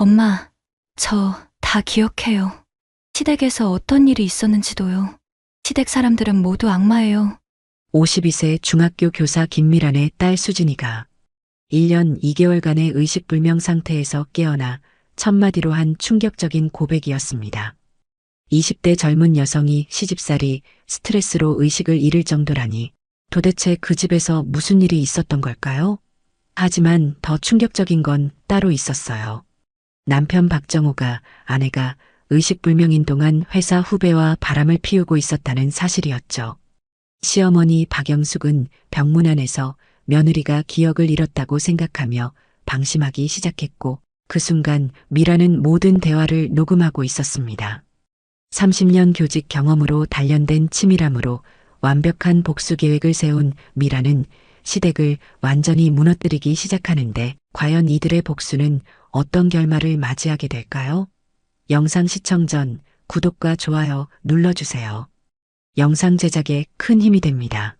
엄마, 저 다 기억해요. 시댁에서 어떤 일이 있었는지도요. 시댁 사람들은 모두 악마예요. 52세 중학교 교사 김미란의 딸 수진이가 1년 2개월간의 의식불명 상태에서 깨어나 첫마디로 한 충격적인 고백이었습니다. 20대 젊은 여성이 시집살이 스트레스로 의식을 잃을 정도라니 도대체 그 집에서 무슨 일이 있었던 걸까요? 하지만 더 충격적인 건 따로 있었어요. 남편 박정호가 아내가 의식불명인 동안 회사 후배와 바람을 피우고 있었다는 사실이었죠. 시어머니 박영숙은 병문 안에서 며느리가 기억을 잃었다고 생각하며 방심하기 시작했고 그 순간 미라는 모든 대화를 녹음하고 있었습니다. 30년 교직 경험으로 단련된 치밀함으로 완벽한 복수 계획을 세운 미라는 시댁을 완전히 무너뜨리기 시작하는데 과연 이들의 복수는 어떤 결말을 맞이하게 될까요? 영상 시청 전 구독과 좋아요 눌러주세요. 영상 제작에 큰 힘이 됩니다.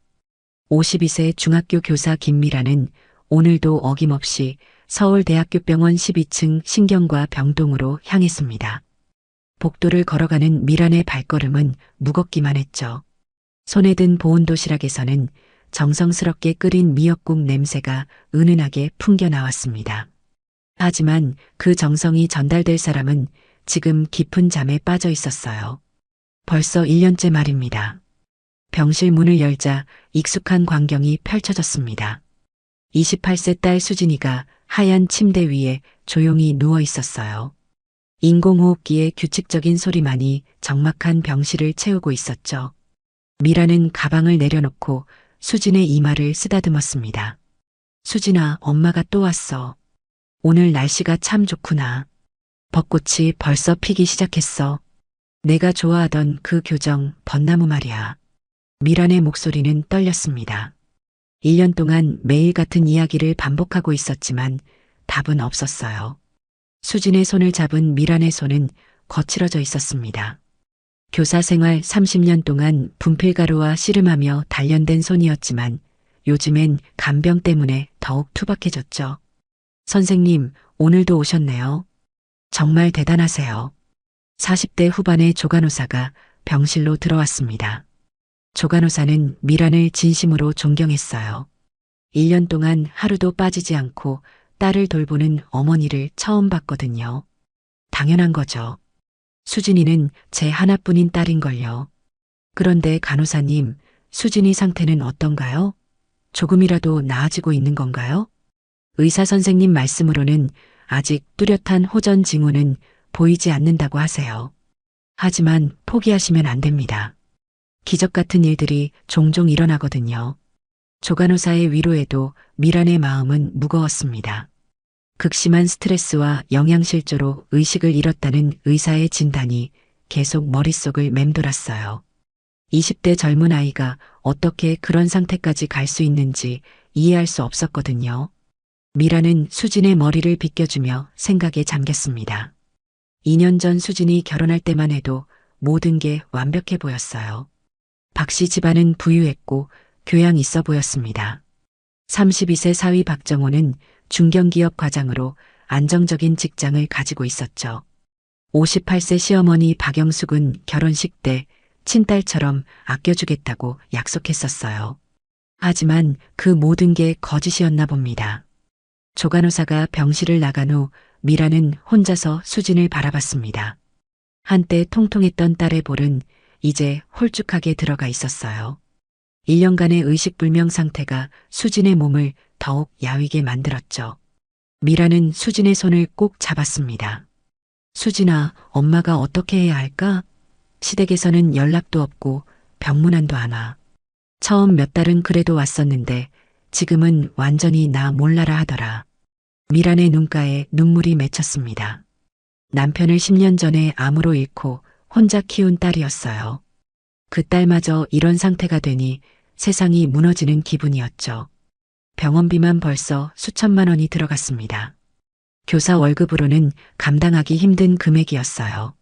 52세 중학교 교사 김미라는 오늘도 어김없이 서울대학교병원 12층 신경과 병동으로 향했습니다. 복도를 걸어가는 미란의 발걸음은 무겁기만 했죠. 손에 든 보온도시락에서는 정성스럽게 끓인 미역국 냄새가 은은하게 풍겨 나왔습니다. 하지만 그 정성이 전달될 사람은 지금 깊은 잠에 빠져 있었어요. 벌써 1년째 말입니다. 병실 문을 열자 익숙한 광경이 펼쳐졌습니다. 28세 딸 수진이가 하얀 침대 위에 조용히 누워 있었어요. 인공호흡기의 규칙적인 소리만이 적막한 병실을 채우고 있었죠. 미라는 가방을 내려놓고 수진의 이마를 쓰다듬었습니다. 수진아, 엄마가 또 왔어. 오늘 날씨가 참 좋구나. 벚꽃이 벌써 피기 시작했어. 내가 좋아하던 그 교정 벚나무 말이야. 미란의 목소리는 떨렸습니다. 1년 동안 매일 같은 이야기를 반복하고 있었지만 답은 없었어요. 수진의 손을 잡은 미란의 손은 거칠어져 있었습니다. 교사 생활 30년 동안 분필가루와 씨름하며 단련된 손이었지만 요즘엔 간병 때문에 더욱 투박해졌죠. 선생님, 오늘도 오셨네요. 정말 대단하세요. 40대 후반의 조간호사가 병실로 들어왔습니다. 조간호사는 미란을 진심으로 존경했어요. 1년 동안 하루도 빠지지 않고 딸을 돌보는 어머니를 처음 봤거든요. 당연한 거죠. 수진이는 제 하나뿐인 딸인걸요. 그런데 간호사님, 수진이 상태는 어떤가요? 조금이라도 나아지고 있는 건가요? 의사 선생님 말씀으로는 아직 뚜렷한 호전 징후는 보이지 않는다고 하세요. 하지만 포기하시면 안 됩니다. 기적 같은 일들이 종종 일어나거든요. 조간호사의 위로에도 미란의 마음은 무거웠습니다. 극심한 스트레스와 영양실조로 의식을 잃었다는 의사의 진단이 계속 머릿속을 맴돌았어요. 20대 젊은 아이가 어떻게 그런 상태까지 갈 수 있는지 이해할 수 없었거든요. 미라는 수진의 머리를 빗겨주며 생각에 잠겼습니다. 2년 전 수진이 결혼할 때만 해도 모든 게 완벽해 보였어요. 박 씨 집안은 부유했고 교양 있어 보였습니다. 32세 사위 박정호는 중견기업 과장으로 안정적인 직장을 가지고 있었죠. 58세 시어머니 박영숙은 결혼식 때 친딸처럼 아껴주겠다고 약속했었어요. 하지만 그 모든 게 거짓이었나 봅니다. 조간호사가 병실을 나간 후 미라는 혼자서 수진을 바라봤습니다. 한때 통통했던 딸의 볼은 이제 홀쭉하게 들어가 있었어요. 1년간의 의식불명 상태가 수진의 몸을 더욱 야위게 만들었죠. 미라는 수진의 손을 꼭 잡았습니다. 수진아, 엄마가 어떻게 해야 할까? 시댁에서는 연락도 없고 병문안도 안 와. 처음 몇 달은 그래도 왔었는데 지금은 완전히 나 몰라라 하더라. 미란의 눈가에 눈물이 맺혔습니다. 남편을 10년 전에 암으로 잃고 혼자 키운 딸이었어요. 그 딸마저 이런 상태가 되니 세상이 무너지는 기분이었죠. 병원비만 벌써 수천만 원이 들어갔습니다. 교사 월급으로는 감당하기 힘든 금액이었어요.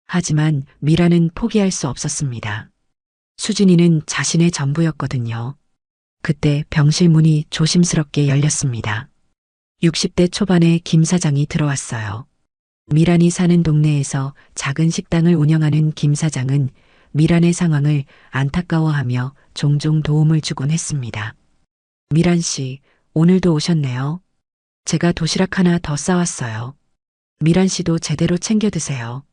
하지만 미라는 포기할 수 없었습니다. 수진이는 자신의 전부였거든요. 그때 병실 문이 조심스럽게 열렸습니다. 60대 초반의 김 사장이 들어왔어요. 미란이 사는 동네에서 작은 식당을 운영하는 김 사장은 미란의 상황을 안타까워하며 종종 도움을 주곤 했습니다. 미란 씨, 오늘도 오셨네요. 제가 도시락 하나 더 싸왔어요. 미란 씨도 제대로 챙겨 드세요.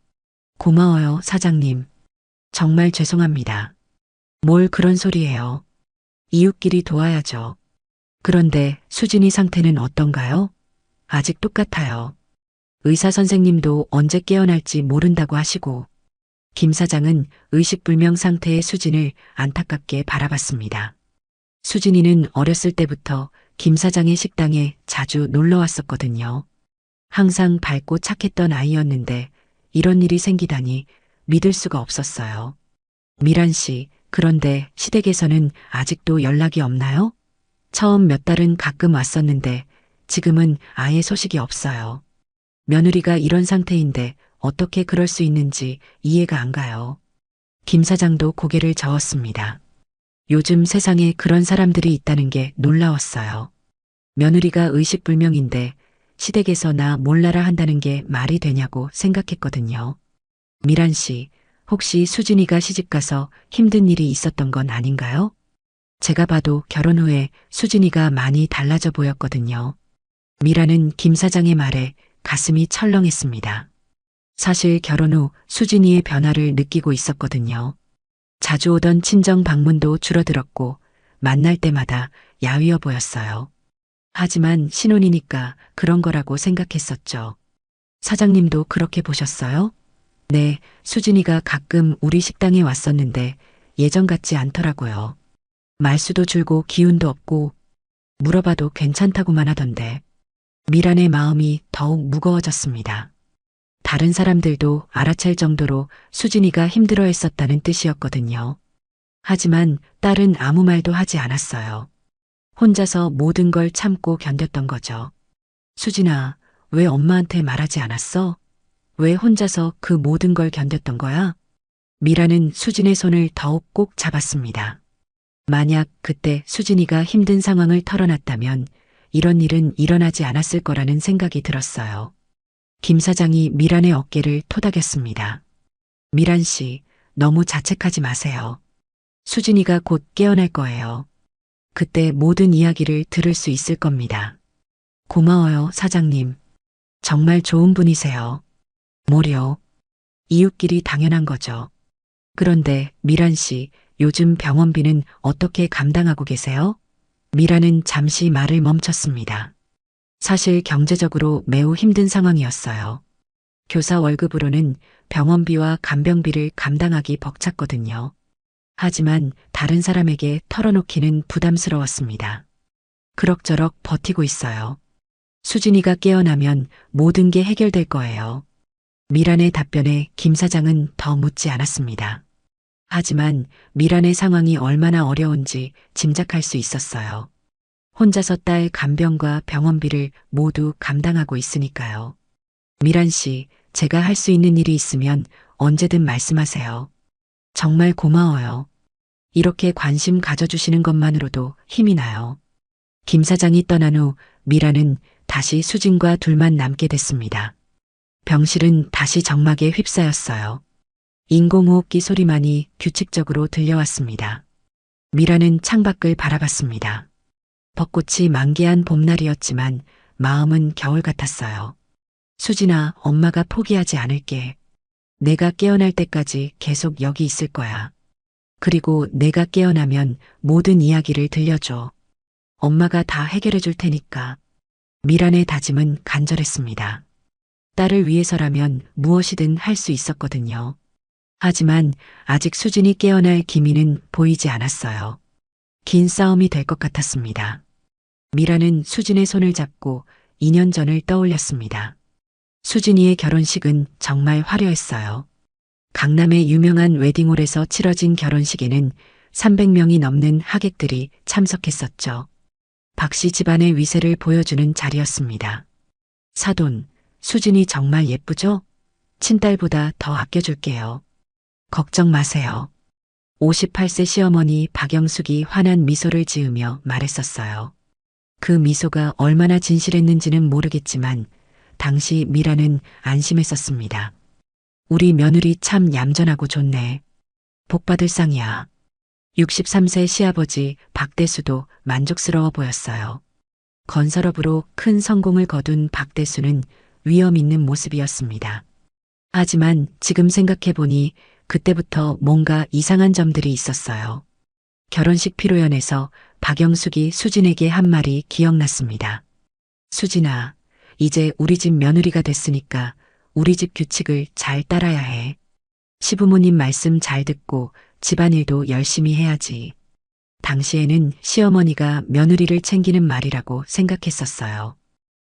고마워요, 사장님. 정말 죄송합니다. 뭘 그런 소리예요. 이웃끼리 도와야죠. 그런데 수진이 상태는 어떤가요? 아직 똑같아요. 의사 선생님도 언제 깨어날지 모른다고 하시고, 김 사장은 의식불명 상태의 수진을 안타깝게 바라봤습니다. 수진이는 어렸을 때부터 김 사장의 식당에 자주 놀러 왔었거든요. 항상 밝고 착했던 아이였는데 이런 일이 생기다니 믿을 수가 없었어요. 미란 씨, 그런데 시댁에서는 아직도 연락이 없나요? 처음 몇 달은 가끔 왔었는데 지금은 아예 소식이 없어요. 며느리가 이런 상태인데 어떻게 그럴 수 있는지 이해가 안 가요. 김 사장도 고개를 저었습니다. 요즘 세상에 그런 사람들이 있다는 게 놀라웠어요. 며느리가 의식불명인데 시댁에서 나 몰라라 한다는 게 말이 되냐고 생각했거든요. 미란 씨, 혹시 수진이가 시집가서 힘든 일이 있었던 건 아닌가요? 제가 봐도 결혼 후에 수진이가 많이 달라져 보였거든요. 미란은 김 사장의 말에 가슴이 철렁했습니다. 사실 결혼 후 수진이의 변화를 느끼고 있었거든요. 자주 오던 친정 방문도 줄어들었고 만날 때마다 야위어 보였어요. 하지만 신혼이니까 그런 거라고 생각했었죠. 사장님도 그렇게 보셨어요? 네, 수진이가 가끔 우리 식당에 왔었는데 예전 같지 않더라고요. 말수도 줄고 기운도 없고 물어봐도 괜찮다고만 하던데 미란의 마음이 더욱 무거워졌습니다. 다른 사람들도 알아챌 정도로 수진이가 힘들어했었다는 뜻이었거든요. 하지만 딸은 아무 말도 하지 않았어요. 혼자서 모든 걸 참고 견뎠던 거죠. 수진아, 왜 엄마한테 말하지 않았어? 왜 혼자서 그 모든 걸 견뎠던 거야? 미라는 수진의 손을 더욱 꼭 잡았습니다. 만약 그때 수진이가 힘든 상황을 털어놨다면 이런 일은 일어나지 않았을 거라는 생각이 들었어요. 김 사장이 미란의 어깨를 토닥였습니다. 미란 씨, 너무 자책하지 마세요. 수진이가 곧 깨어날 거예요. 그때 모든 이야기를 들을 수 있을 겁니다. 고마워요, 사장님. 정말 좋은 분이세요. 뭐려? 이웃끼리 당연한 거죠. 그런데 미란 씨, 요즘 병원비는 어떻게 감당하고 계세요? 미란은 잠시 말을 멈췄습니다. 사실 경제적으로 매우 힘든 상황이었어요. 교사 월급으로는 병원비와 간병비를 감당하기 벅찼거든요. 하지만 다른 사람에게 털어놓기는 부담스러웠습니다. 그럭저럭 버티고 있어요. 수진이가 깨어나면 모든 게 해결될 거예요. 미란의 답변에 김 사장은 더 묻지 않았습니다. 하지만 미란의 상황이 얼마나 어려운지 짐작할 수 있었어요. 혼자서 딸 간병과 병원비를 모두 감당하고 있으니까요. 미란 씨, 제가 할 수 있는 일이 있으면 언제든 말씀하세요. 정말 고마워요. 이렇게 관심 가져주시는 것만으로도 힘이 나요. 김 사장이 떠난 후 미란은 다시 수진과 둘만 남게 됐습니다. 병실은 다시 적막에 휩싸였어요. 인공호흡기 소리만이 규칙적으로 들려왔습니다. 미란은 창밖을 바라봤습니다. 벚꽃이 만개한 봄날이었지만 마음은 겨울 같았어요. 수진아, 엄마가 포기하지 않을게. 내가 깨어날 때까지 계속 여기 있을 거야. 그리고 내가 깨어나면 모든 이야기를 들려줘. 엄마가 다 해결해 줄 테니까. 미란의 다짐은 간절했습니다. 딸을 위해서라면 무엇이든 할 수 있었거든요. 하지만 아직 수진이 깨어날 기미는 보이지 않았어요. 긴 싸움이 될 것 같았습니다. 미라는 수진의 손을 잡고 2년 전을 떠올렸습니다. 수진이의 결혼식은 정말 화려했어요. 강남의 유명한 웨딩홀에서 치러진 결혼식에는 300명이 넘는 하객들이 참석했었죠. 박씨 집안의 위세를 보여주는 자리였습니다. 사돈, 수진이 정말 예쁘죠? 친딸보다 더 아껴줄게요. 걱정 마세요. 58세 시어머니 박영숙이 환한 미소를 지으며 말했었어요. 그 미소가 얼마나 진실했는지는 모르겠지만 당시 미라는 안심했었습니다. 우리 며느리 참 얌전하고 좋네. 복받을 상이야. 63세 시아버지 박대수도 만족스러워 보였어요. 건설업으로 큰 성공을 거둔 박대수는 위험 있는 모습이었습니다. 하지만 지금 생각해보니 그때부터 뭔가 이상한 점들이 있었어요. 결혼식 피로연에서 박영숙이 수진에게 한 말이 기억났습니다. 수진아, 이제 우리 집 며느리가 됐으니까 우리 집 규칙을 잘 따라야 해. 시부모님 말씀 잘 듣고 집안일도 열심히 해야지. 당시에는 시어머니가 며느리를 챙기는 말이라고 생각했었어요.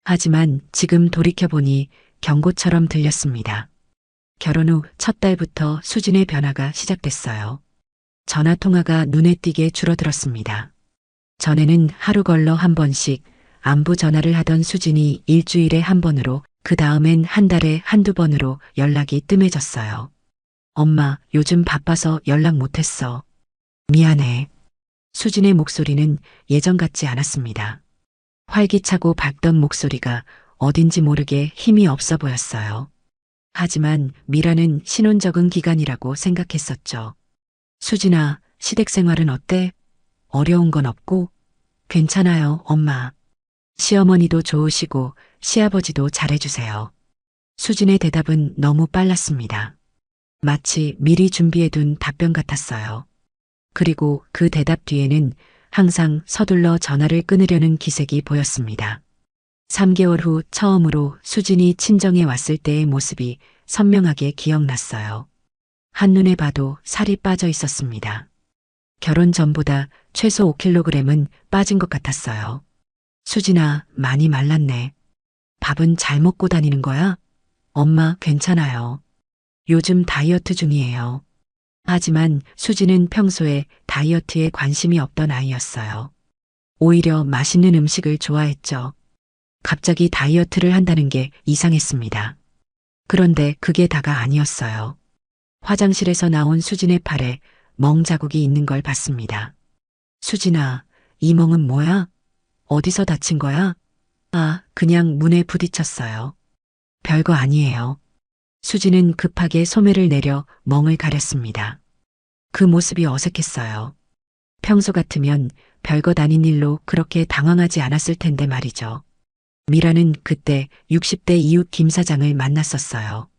하지만 지금 돌이켜보니 경고처럼 들렸습니다. 결혼 후 첫 달부터 수진의 변화가 시작됐어요. 전화 통화가 눈에 띄게 줄어들었습니다. 전에는 하루 걸러 한 번씩 안부 전화를 하던 수진이 일주일에 한 번으로, 그 다음엔 한 달에 한두 번으로 연락이 뜸해졌어요. 엄마, 요즘 바빠서 연락 못했어. 미안해. 수진의 목소리는 예전 같지 않았습니다. 활기차고 밝던 목소리가 어딘지 모르게 힘이 없어 보였어요. 하지만 미라는 신혼 적응 기간이라고 생각했었죠. 수진아, 시댁 생활은 어때? 어려운 건 없고? 괜찮아요, 엄마. 시어머니도 좋으시고 시아버지도 잘해주세요. 수진의 대답은 너무 빨랐습니다. 마치 미리 준비해둔 답변 같았어요. 그리고 그 대답 뒤에는 항상 서둘러 전화를 끊으려는 기색이 보였습니다. 3개월 후 처음으로 수진이 친정에 왔을 때의 모습이 선명하게 기억났어요. 한눈에 봐도 살이 빠져 있었습니다. 결혼 전보다 최소 5kg은 빠진 것 같았어요. 수진아, 많이 말랐네. 밥은 잘 먹고 다니는 거야? 엄마, 괜찮아요. 요즘 다이어트 중이에요. 하지만 수진은 평소에 다이어트에 관심이 없던 아이였어요. 오히려 맛있는 음식을 좋아했죠. 갑자기 다이어트를 한다는 게 이상했습니다. 그런데 그게 다가 아니었어요. 화장실에서 나온 수진의 팔에 멍 자국이 있는 걸 봤습니다. 수진아, 이 멍은 뭐야? 어디서 다친 거야? 아, 그냥 문에 부딪혔어요. 별거 아니에요. 수진은 급하게 소매를 내려 멍을 가렸습니다. 그 모습이 어색했어요. 평소 같으면 별것 아닌 일로 그렇게 당황하지 않았을 텐데 말이죠. 미라는 그때 60대 이웃 김 사장을 만났었어요.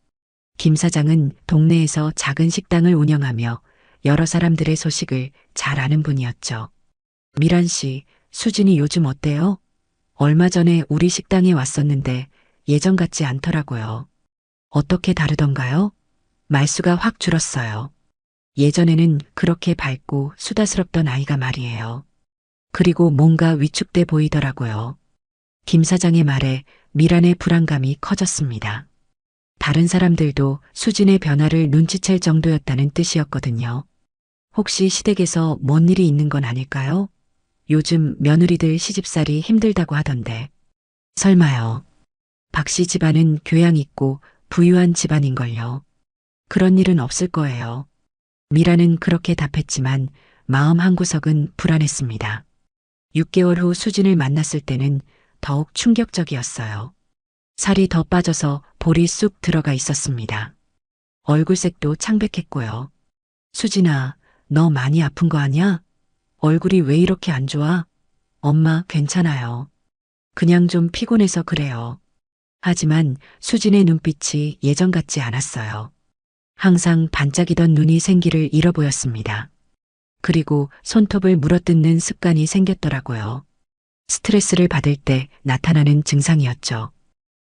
김 사장은 동네에서 작은 식당을 운영하며 여러 사람들의 소식을 잘 아는 분이었죠. 미란 씨, 수진이 요즘 어때요? 얼마 전에 우리 식당에 왔었는데 예전 같지 않더라고요. 어떻게 다르던가요? 말수가 확 줄었어요. 예전에는 그렇게 밝고 수다스럽던 아이가 말이에요. 그리고 뭔가 위축돼 보이더라고요. 김 사장의 말에 미란의 불안감이 커졌습니다. 다른 사람들도 수진의 변화를 눈치챌 정도였다는 뜻이었거든요. 혹시 시댁에서 뭔 일이 있는 건 아닐까요? 요즘 며느리들 시집살이 힘들다고 하던데. 설마요. 박 씨 집안은 교양 있고 부유한 집안인걸요. 그런 일은 없을 거예요. 미라는 그렇게 답했지만 마음 한구석은 불안했습니다. 6개월 후 수진을 만났을 때는 더욱 충격적이었어요. 살이 더 빠져서 볼이 쑥 들어가 있었습니다. 얼굴색도 창백했고요. 수진아, 너 많이 아픈 거 아니야? 얼굴이 왜 이렇게 안 좋아? 엄마, 괜찮아요. 그냥 좀 피곤해서 그래요. 하지만 수진의 눈빛이 예전 같지 않았어요. 항상 반짝이던 눈이 생기를 잃어 보였습니다. 그리고 손톱을 물어뜯는 습관이 생겼더라고요. 스트레스를 받을 때 나타나는 증상이었죠.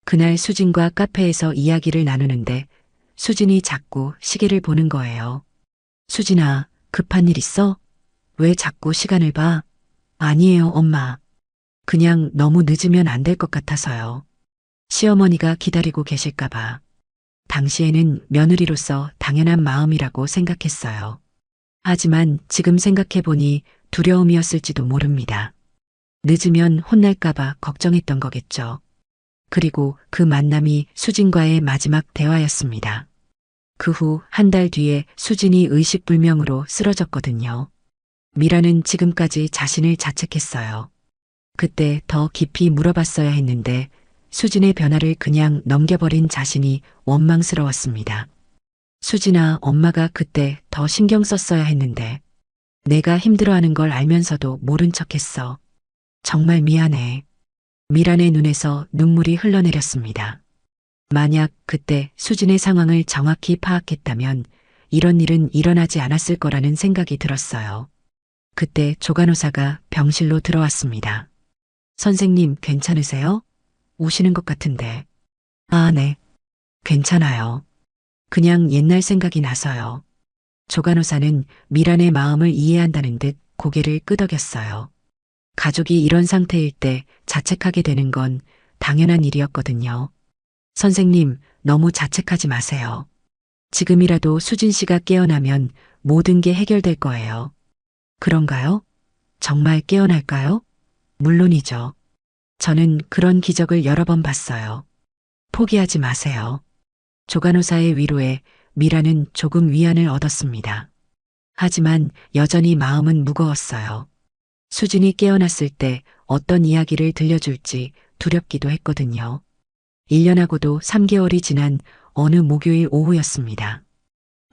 그날 수진과 카페에서 이야기를 나누는데 수진이 자꾸 시계를 보는 거예요. 수진아, 급한 일 있어? 왜 자꾸 시간을 봐? 아니에요, 엄마. 그냥 너무 늦으면 안 될 것 같아서요. 시어머니가 기다리고 계실까봐. 당시에는 며느리로서 당연한 마음이라고 생각했어요. 하지만 지금 생각해보니 두려움이었을지도 모릅니다. 늦으면 혼날까봐 걱정했던 거겠죠. 그리고 그 만남이 수진과의 마지막 대화였습니다. 그 후 한 달 뒤에 수진이 의식불명으로 쓰러졌거든요. 미라는 지금까지 자신을 자책했어요. 그때 더 깊이 물어봤어야 했는데 수진의 변화를 그냥 넘겨버린 자신이 원망스러웠습니다. 수진아, 엄마가 그때 더 신경 썼어야 했는데 내가 힘들어하는 걸 알면서도 모른 척했어. 정말 미안해. 미란의 눈에서 눈물이 흘러내렸습니다. 만약 그때 수진의 상황을 정확히 파악했다면 이런 일은 일어나지 않았을 거라는 생각이 들었어요. 그때 조간호사가 병실로 들어왔습니다. 선생님, 괜찮으세요? 우시는 것 같은데. 아, 네. 괜찮아요. 그냥 옛날 생각이 나서요. 조간호사는 미란의 마음을 이해한다는 듯 고개를 끄덕였어요. 가족이 이런 상태일 때 자책하게 되는 건 당연한 일이었거든요. 선생님, 너무 자책하지 마세요. 지금이라도 수진 씨가 깨어나면 모든 게 해결될 거예요. 그런가요? 정말 깨어날까요? 물론이죠. 저는 그런 기적을 여러 번 봤어요. 포기하지 마세요. 조간호사의 위로에 미라는 조금 위안을 얻었습니다. 하지만 여전히 마음은 무거웠어요. 수진이 깨어났을 때 어떤 이야기를 들려줄지 두렵기도 했거든요. 1년하고도 3개월이 지난 어느 목요일 오후였습니다.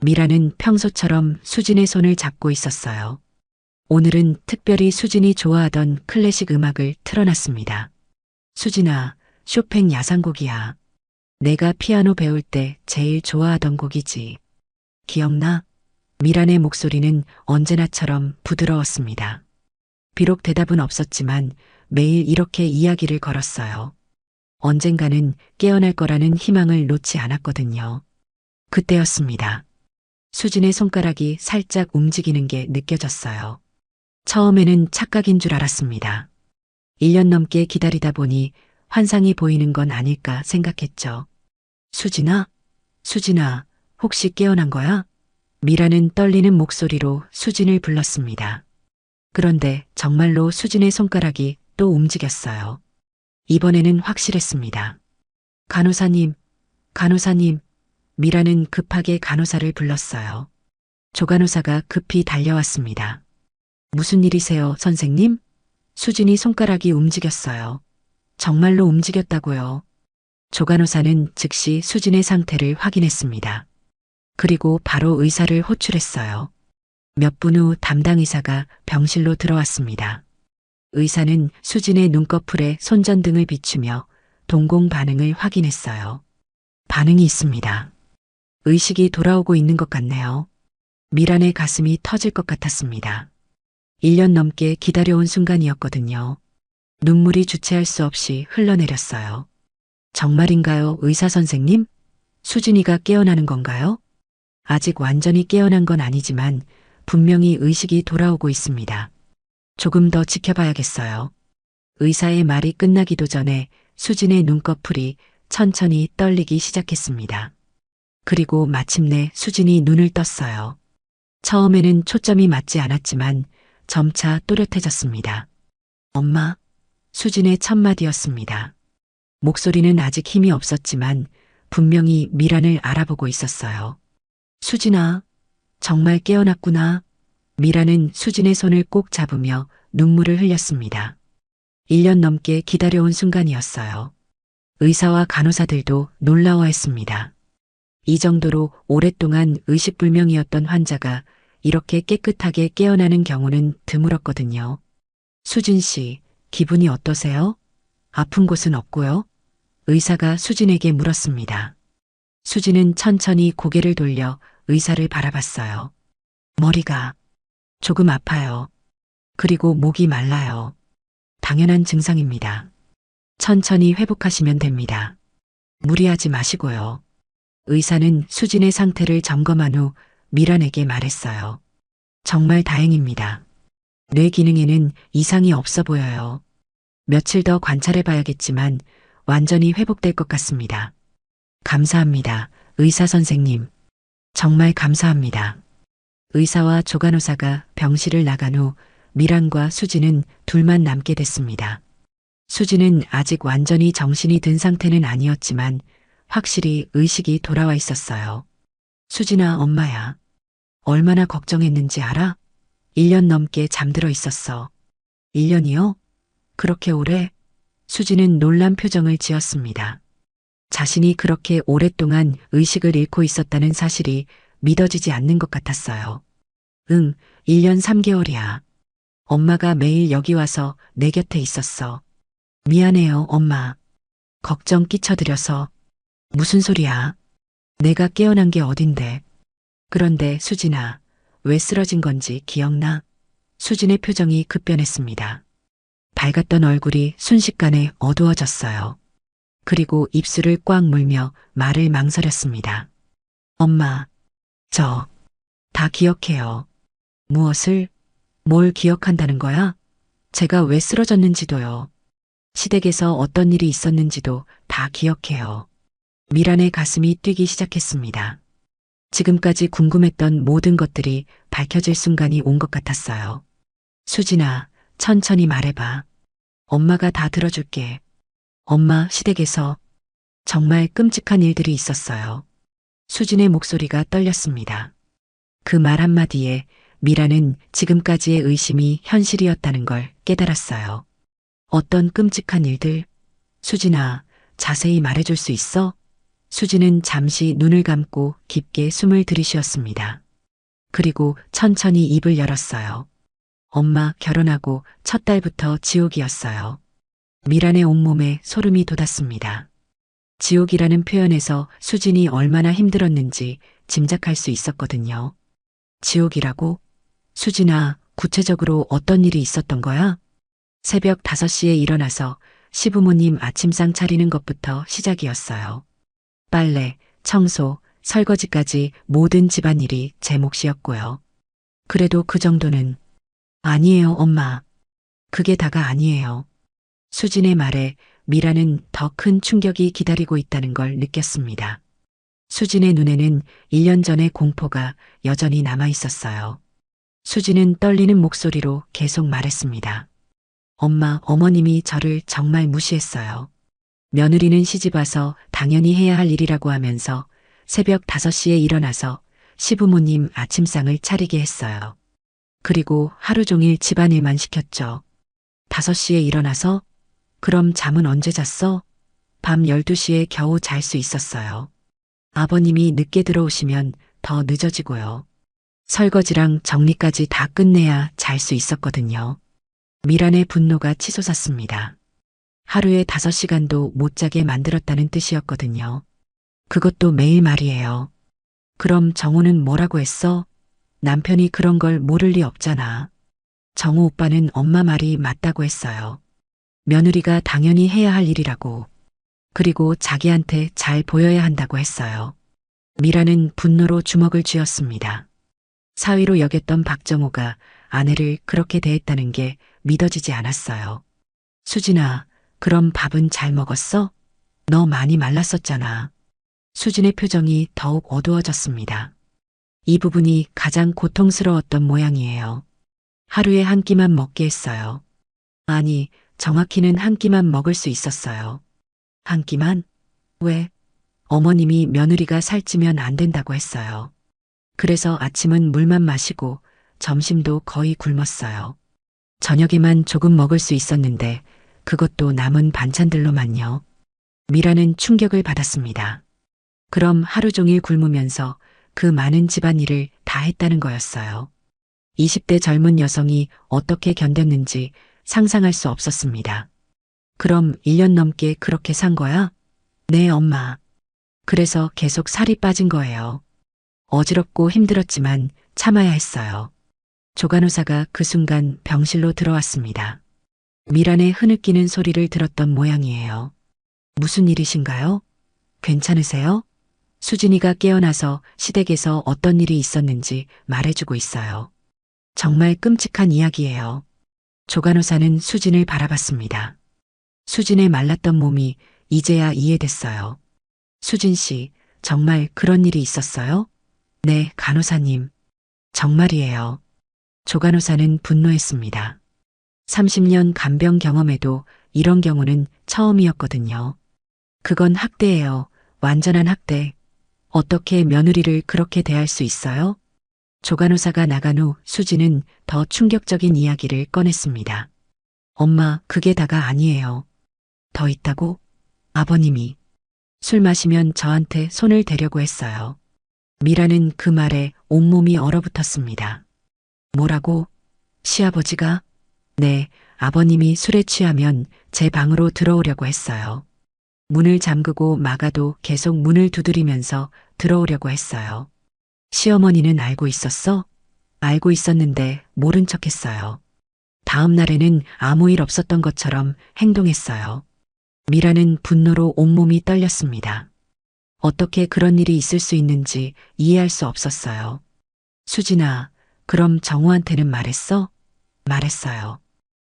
미라는 평소처럼 수진의 손을 잡고 있었어요. 오늘은 특별히 수진이 좋아하던 클래식 음악을 틀어놨습니다. 수진아, 쇼팽 야상곡이야. 내가 피아노 배울 때 제일 좋아하던 곡이지. 기억나? 미란의 목소리는 언제나처럼 부드러웠습니다. 비록 대답은 없었지만 매일 이렇게 이야기를 걸었어요. 언젠가는 깨어날 거라는 희망을 놓지 않았거든요. 그때였습니다. 수진의 손가락이 살짝 움직이는 게 느껴졌어요. 처음에는 착각인 줄 알았습니다. 1년 넘게 기다리다 보니 환상이 보이는 건 아닐까 생각했죠. 수진아? 수진아, 혹시 깨어난 거야? 미라는 떨리는 목소리로 수진을 불렀습니다. 그런데 정말로 수진의 손가락이 또 움직였어요. 이번에는 확실했습니다. 간호사님, 간호사님, 미라는 급하게 간호사를 불렀어요. 조간호사가 급히 달려왔습니다. 무슨 일이세요, 선생님? 수진이 손가락이 움직였어요. 정말로 움직였다고요. 조간호사는 즉시 수진의 상태를 확인했습니다. 그리고 바로 의사를 호출했어요. 몇 분 후 담당 의사가 병실로 들어왔습니다. 의사는 수진의 눈꺼풀에 손전등을 비추며 동공 반응을 확인했어요. 반응이 있습니다. 의식이 돌아오고 있는 것 같네요. 미란의 가슴이 터질 것 같았습니다. 1년 넘게 기다려온 순간이었거든요. 눈물이 주체할 수 없이 흘러내렸어요. 정말인가요, 의사 선생님? 수진이가 깨어나는 건가요? 아직 완전히 깨어난 건 아니지만 분명히 의식이 돌아오고 있습니다. 조금 더 지켜봐야겠어요. 의사의 말이 끝나기도 전에 수진의 눈꺼풀이 천천히 떨리기 시작했습니다. 그리고 마침내 수진이 눈을 떴어요. 처음에는 초점이 맞지 않았지만 점차 또렷해졌습니다. 엄마, 수진의 첫 마디였습니다. 목소리는 아직 힘이 없었지만 분명히 미란을 알아보고 있었어요. 수진아, 정말 깨어났구나. 미라는 수진의 손을 꼭 잡으며 눈물을 흘렸습니다. 1년 넘게 기다려온 순간이었어요. 의사와 간호사들도 놀라워했습니다. 이 정도로 오랫동안 의식불명이었던 환자가 이렇게 깨끗하게 깨어나는 경우는 드물었거든요. 수진 씨, 기분이 어떠세요? 아픈 곳은 없고요? 의사가 수진에게 물었습니다. 수진은 천천히 고개를 돌려 의사를 바라봤어요. 머리가 조금 아파요. 그리고 목이 말라요. 당연한 증상입니다. 천천히 회복하시면 됩니다. 무리하지 마시고요. 의사는 수진의 상태를 점검한 후 미란에게 말했어요. 정말 다행입니다. 뇌 기능에는 이상이 없어 보여요. 며칠 더 관찰해 봐야겠지만 완전히 회복될 것 같습니다. 감사합니다, 의사 선생님. 정말 감사합니다. 의사와 조간호사가 병실을 나간 후 미란과 수진은 둘만 남게 됐습니다. 수진은 아직 완전히 정신이 든 상태는 아니었지만 확실히 의식이 돌아와 있었어요. 수진아, 엄마야. 얼마나 걱정했는지 알아? 1년 넘게 잠들어 있었어. 1년이요? 그렇게 오래? 수지는 놀란 표정을 지었습니다. 자신이 그렇게 오랫동안 의식을 잃고 있었다는 사실이 믿어지지 않는 것 같았어요. 응, 1년 3개월이야. 엄마가 매일 여기 와서 내 곁에 있었어. 미안해요, 엄마. 걱정 끼쳐드려서. 무슨 소리야? 내가 깨어난 게 어딘데. 그런데 수진아, 왜 쓰러진 건지 기억나? 수진의 표정이 급변했습니다. 밝았던 얼굴이 순식간에 어두워졌어요. 그리고 입술을 꽉 물며 말을 망설였습니다. 엄마, 저, 다 기억해요. 무엇을, 뭘 기억한다는 거야? 제가 왜 쓰러졌는지도요. 시댁에서 어떤 일이 있었는지도 다 기억해요. 미란의 가슴이 뛰기 시작했습니다. 지금까지 궁금했던 모든 것들이 밝혀질 순간이 온 것 같았어요. 수진아, 천천히 말해봐. 엄마가 다 들어줄게. 엄마, 시댁에서 정말 끔찍한 일들이 있었어요. 수진의 목소리가 떨렸습니다. 그 말 한마디에 미라는 지금까지의 의심이 현실이었다는 걸 깨달았어요. 어떤 끔찍한 일들? 수진아, 자세히 말해줄 수 있어? 수진은 잠시 눈을 감고 깊게 숨을 들이쉬었습니다. 그리고 천천히 입을 열었어요. 엄마 결혼하고 첫 달부터 지옥이었어요. 미란의 온몸에 소름이 돋았습니다. 지옥이라는 표현에서 수진이 얼마나 힘들었는지 짐작할 수 있었거든요. 지옥이라고? 수진아, 구체적으로 어떤 일이 있었던 거야? 새벽 5시에 일어나서 시부모님 아침상 차리는 것부터 시작이었어요. 빨래, 청소, 설거지까지 모든 집안일이 제 몫이었고요. 그래도 그 정도는 아니에요, 엄마. 그게 다가 아니에요. 수진의 말에 미라는 더 큰 충격이 기다리고 있다는 걸 느꼈습니다. 수진의 눈에는 1년 전의 공포가 여전히 남아 있었어요. 수진은 떨리는 목소리로 계속 말했습니다. 엄마, 어머님이 저를 정말 무시했어요. 며느리는 시집와서 당연히 해야 할 일이라고 하면서 새벽 5시에 일어나서 시부모님 아침상을 차리게 했어요. 그리고 하루 종일 집안일만 시켰죠. 5시에 일어나서? 그럼 잠은 언제 잤어? 밤 12시에 겨우 잘 수 있었어요. 아버님이 늦게 들어오시면 더 늦어지고요. 설거지랑 정리까지 다 끝내야 잘 수 있었거든요. 미란의 분노가 치솟았습니다. 하루에 5시간도 못 자게 만들었다는 뜻이었거든요. 그것도 매일 말이에요. 그럼 정우는 뭐라고 했어? 남편이 그런 걸 모를 리 없잖아. 정우 오빠는 엄마 말이 맞다고 했어요. 며느리가 당연히 해야 할 일이라고. 그리고 자기한테 잘 보여야 한다고 했어요. 미라는 분노로 주먹을 쥐었습니다. 사위로 여겼던 박정호가 아내를 그렇게 대했다는 게 믿어지지 않았어요. 수진아, 그럼 밥은 잘 먹었어? 너 많이 말랐었잖아. 수진의 표정이 더욱 어두워졌습니다. 이 부분이 가장 고통스러웠던 모양이에요. 하루에 한 끼만 먹게 했어요. 아니, 정확히는 한 끼만 먹을 수 있었어요. 한 끼만? 왜? 어머님이 며느리가 살찌면 안 된다고 했어요. 그래서 아침은 물만 마시고 점심도 거의 굶었어요. 저녁에만 조금 먹을 수 있었는데 그것도 남은 반찬들로만요. 미라는 충격을 받았습니다. 그럼 하루 종일 굶으면서 그 많은 집안일을 다 했다는 거였어요. 20대 젊은 여성이 어떻게 견뎠는지 상상할 수 없었습니다. 그럼 1년 넘게 그렇게 산 거야? 네, 엄마. 그래서 계속 살이 빠진 거예요. 어지럽고 힘들었지만 참아야 했어요. 조간호사가 그 순간 병실로 들어왔습니다. 미란의 흐느끼는 소리를 들었던 모양이에요. 무슨 일이신가요? 괜찮으세요? 수진이가 깨어나서 시댁에서 어떤 일이 있었는지 말해주고 있어요. 정말 끔찍한 이야기예요. 조간호사는 수진을 바라봤습니다. 수진의 말랐던 몸이 이제야 이해됐어요. 수진 씨, 정말 그런 일이 있었어요? 네, 간호사님. 정말이에요. 조간호사는 분노했습니다. 30년 간병 경험에도 이런 경우는 처음이었거든요. 그건 학대예요. 완전한 학대. 어떻게 며느리를 그렇게 대할 수 있어요? 조간호사가 나간 후 수진은 더 충격적인 이야기를 꺼냈습니다. 엄마, 그게 다가 아니에요. 더 있다고? 아버님이 술 마시면 저한테 손을 대려고 했어요. 미라는 그 말에 온몸이 얼어붙었습니다. 뭐라고? 시아버지가? 네, 아버님이 술에 취하면 제 방으로 들어오려고 했어요. 문을 잠그고 막아도 계속 문을 두드리면서 들어오려고 했어요. 시어머니는 알고 있었어? 알고 있었는데 모른 척 했어요. 다음 날에는 아무 일 없었던 것처럼 행동했어요. 미라는 분노로 온몸이 떨렸습니다. 어떻게 그런 일이 있을 수 있는지 이해할 수 없었어요. 수진아, 그럼 정우한테는 말했어? 말했어요.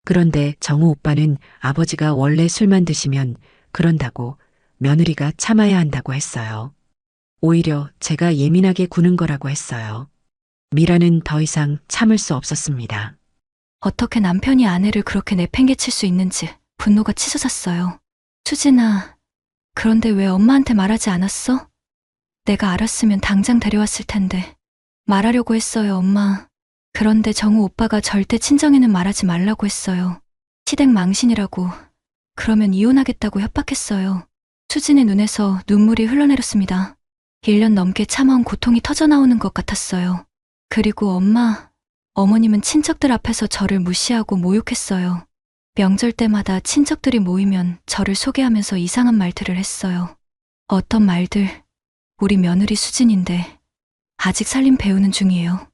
그런데 정우 오빠는 아버지가 원래 술만 드시면 그런다고 며느리가 참아야 한다고 했어요. 오히려 제가 예민하게 구는 거라고 했어요. 미라는 더 이상 참을 수 없었습니다. 어떻게 남편이 아내를 그렇게 내팽개칠 수 있는지 분노가 치솟았어요. 수진아, 그런데 왜 엄마한테 말하지 않았어? 내가 알았으면 당장 데려왔을 텐데. 말하려고 했어요, 엄마. 그런데 정우 오빠가 절대 친정에는 말하지 말라고 했어요. 시댁 망신이라고. 그러면 이혼하겠다고 협박했어요. 수진의 눈에서 눈물이 흘러내렸습니다. 1년 넘게 참아온 고통이 터져나오는 것 같았어요. 그리고 엄마, 어머님은 친척들 앞에서 저를 무시하고 모욕했어요. 명절 때마다 친척들이 모이면 저를 소개하면서 이상한 말들을 했어요. 어떤 말들, 우리 며느리 수진인데 아직 살림 배우는 중이에요.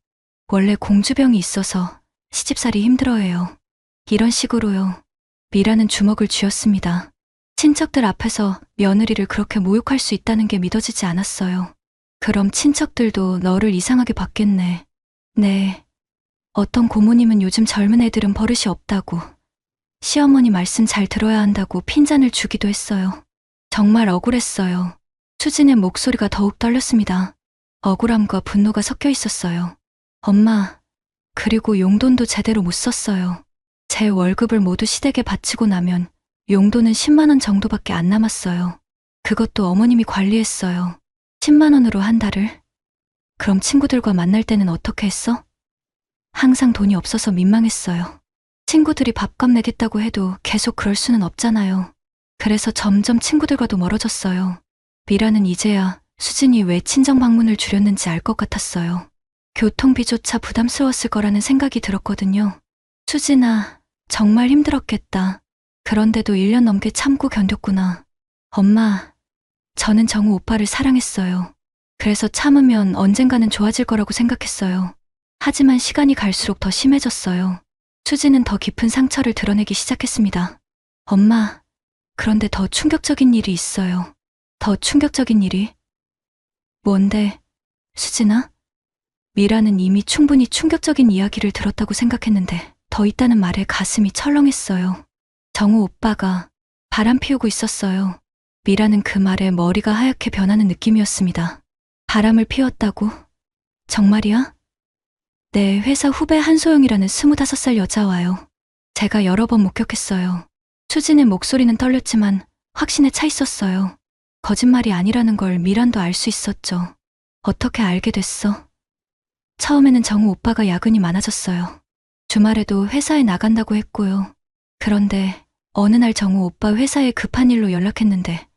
원래 공주병이 있어서 시집살이 힘들어해요. 이런 식으로요. 미라는 주먹을 쥐었습니다. 친척들 앞에서 며느리를 그렇게 모욕할 수 있다는 게 믿어지지 않았어요. 그럼 친척들도 너를 이상하게 봤겠네. 네. 어떤 고모님은 요즘 젊은 애들은 버릇이 없다고, 시어머니 말씀 잘 들어야 한다고 핀잔을 주기도 했어요. 정말 억울했어요. 수진의 목소리가 더욱 떨렸습니다. 억울함과 분노가 섞여 있었어요. 엄마, 그리고 용돈도 제대로 못 썼어요. 제 월급을 모두 시댁에 바치고 나면 용돈은 10만 원 정도밖에 안 남았어요. 그것도 어머님이 관리했어요. 10만 원으로 한 달을. 그럼 친구들과 만날 때는 어떻게 했어? 항상 돈이 없어서 민망했어요. 친구들이 밥값 내겠다고 해도 계속 그럴 수는 없잖아요. 그래서 점점 친구들과도 멀어졌어요. 미라는 이제야 수진이 왜 친정 방문을 줄였는지 알 것 같았어요. 교통비조차 부담스러웠을 거라는 생각이 들었거든요. 수진아, 정말 힘들었겠다. 그런데도 1년 넘게 참고 견뎠구나. 엄마, 저는 정우 오빠를 사랑했어요. 그래서 참으면 언젠가는 좋아질 거라고 생각했어요. 하지만 시간이 갈수록 더 심해졌어요. 수진은 더 깊은 상처를 드러내기 시작했습니다. 엄마, 그런데 더 충격적인 일이 있어요. 더 충격적인 일이? 뭔데, 수진아? 미라는 이미 충분히 충격적인 이야기를 들었다고 생각했는데 더 있다는 말에 가슴이 철렁했어요. 정우 오빠가 바람 피우고 있었어요. 미라는 그 말에 머리가 하얗게 변하는 느낌이었습니다. 바람을 피웠다고? 정말이야? 네, 회사 후배 한소영이라는 25살 여자와요. 제가 여러 번 목격했어요. 수진의 목소리는 떨렸지만 확신에 차 있었어요. 거짓말이 아니라는 걸 미란도 알 수 있었죠. 어떻게 알게 됐어? 처음에는 정우 오빠가 야근이 많아졌어요. 주말에도 회사에 나간다고 했고요. 그런데 어느 날 정우 오빠 회사에 급한 일로 연락했는데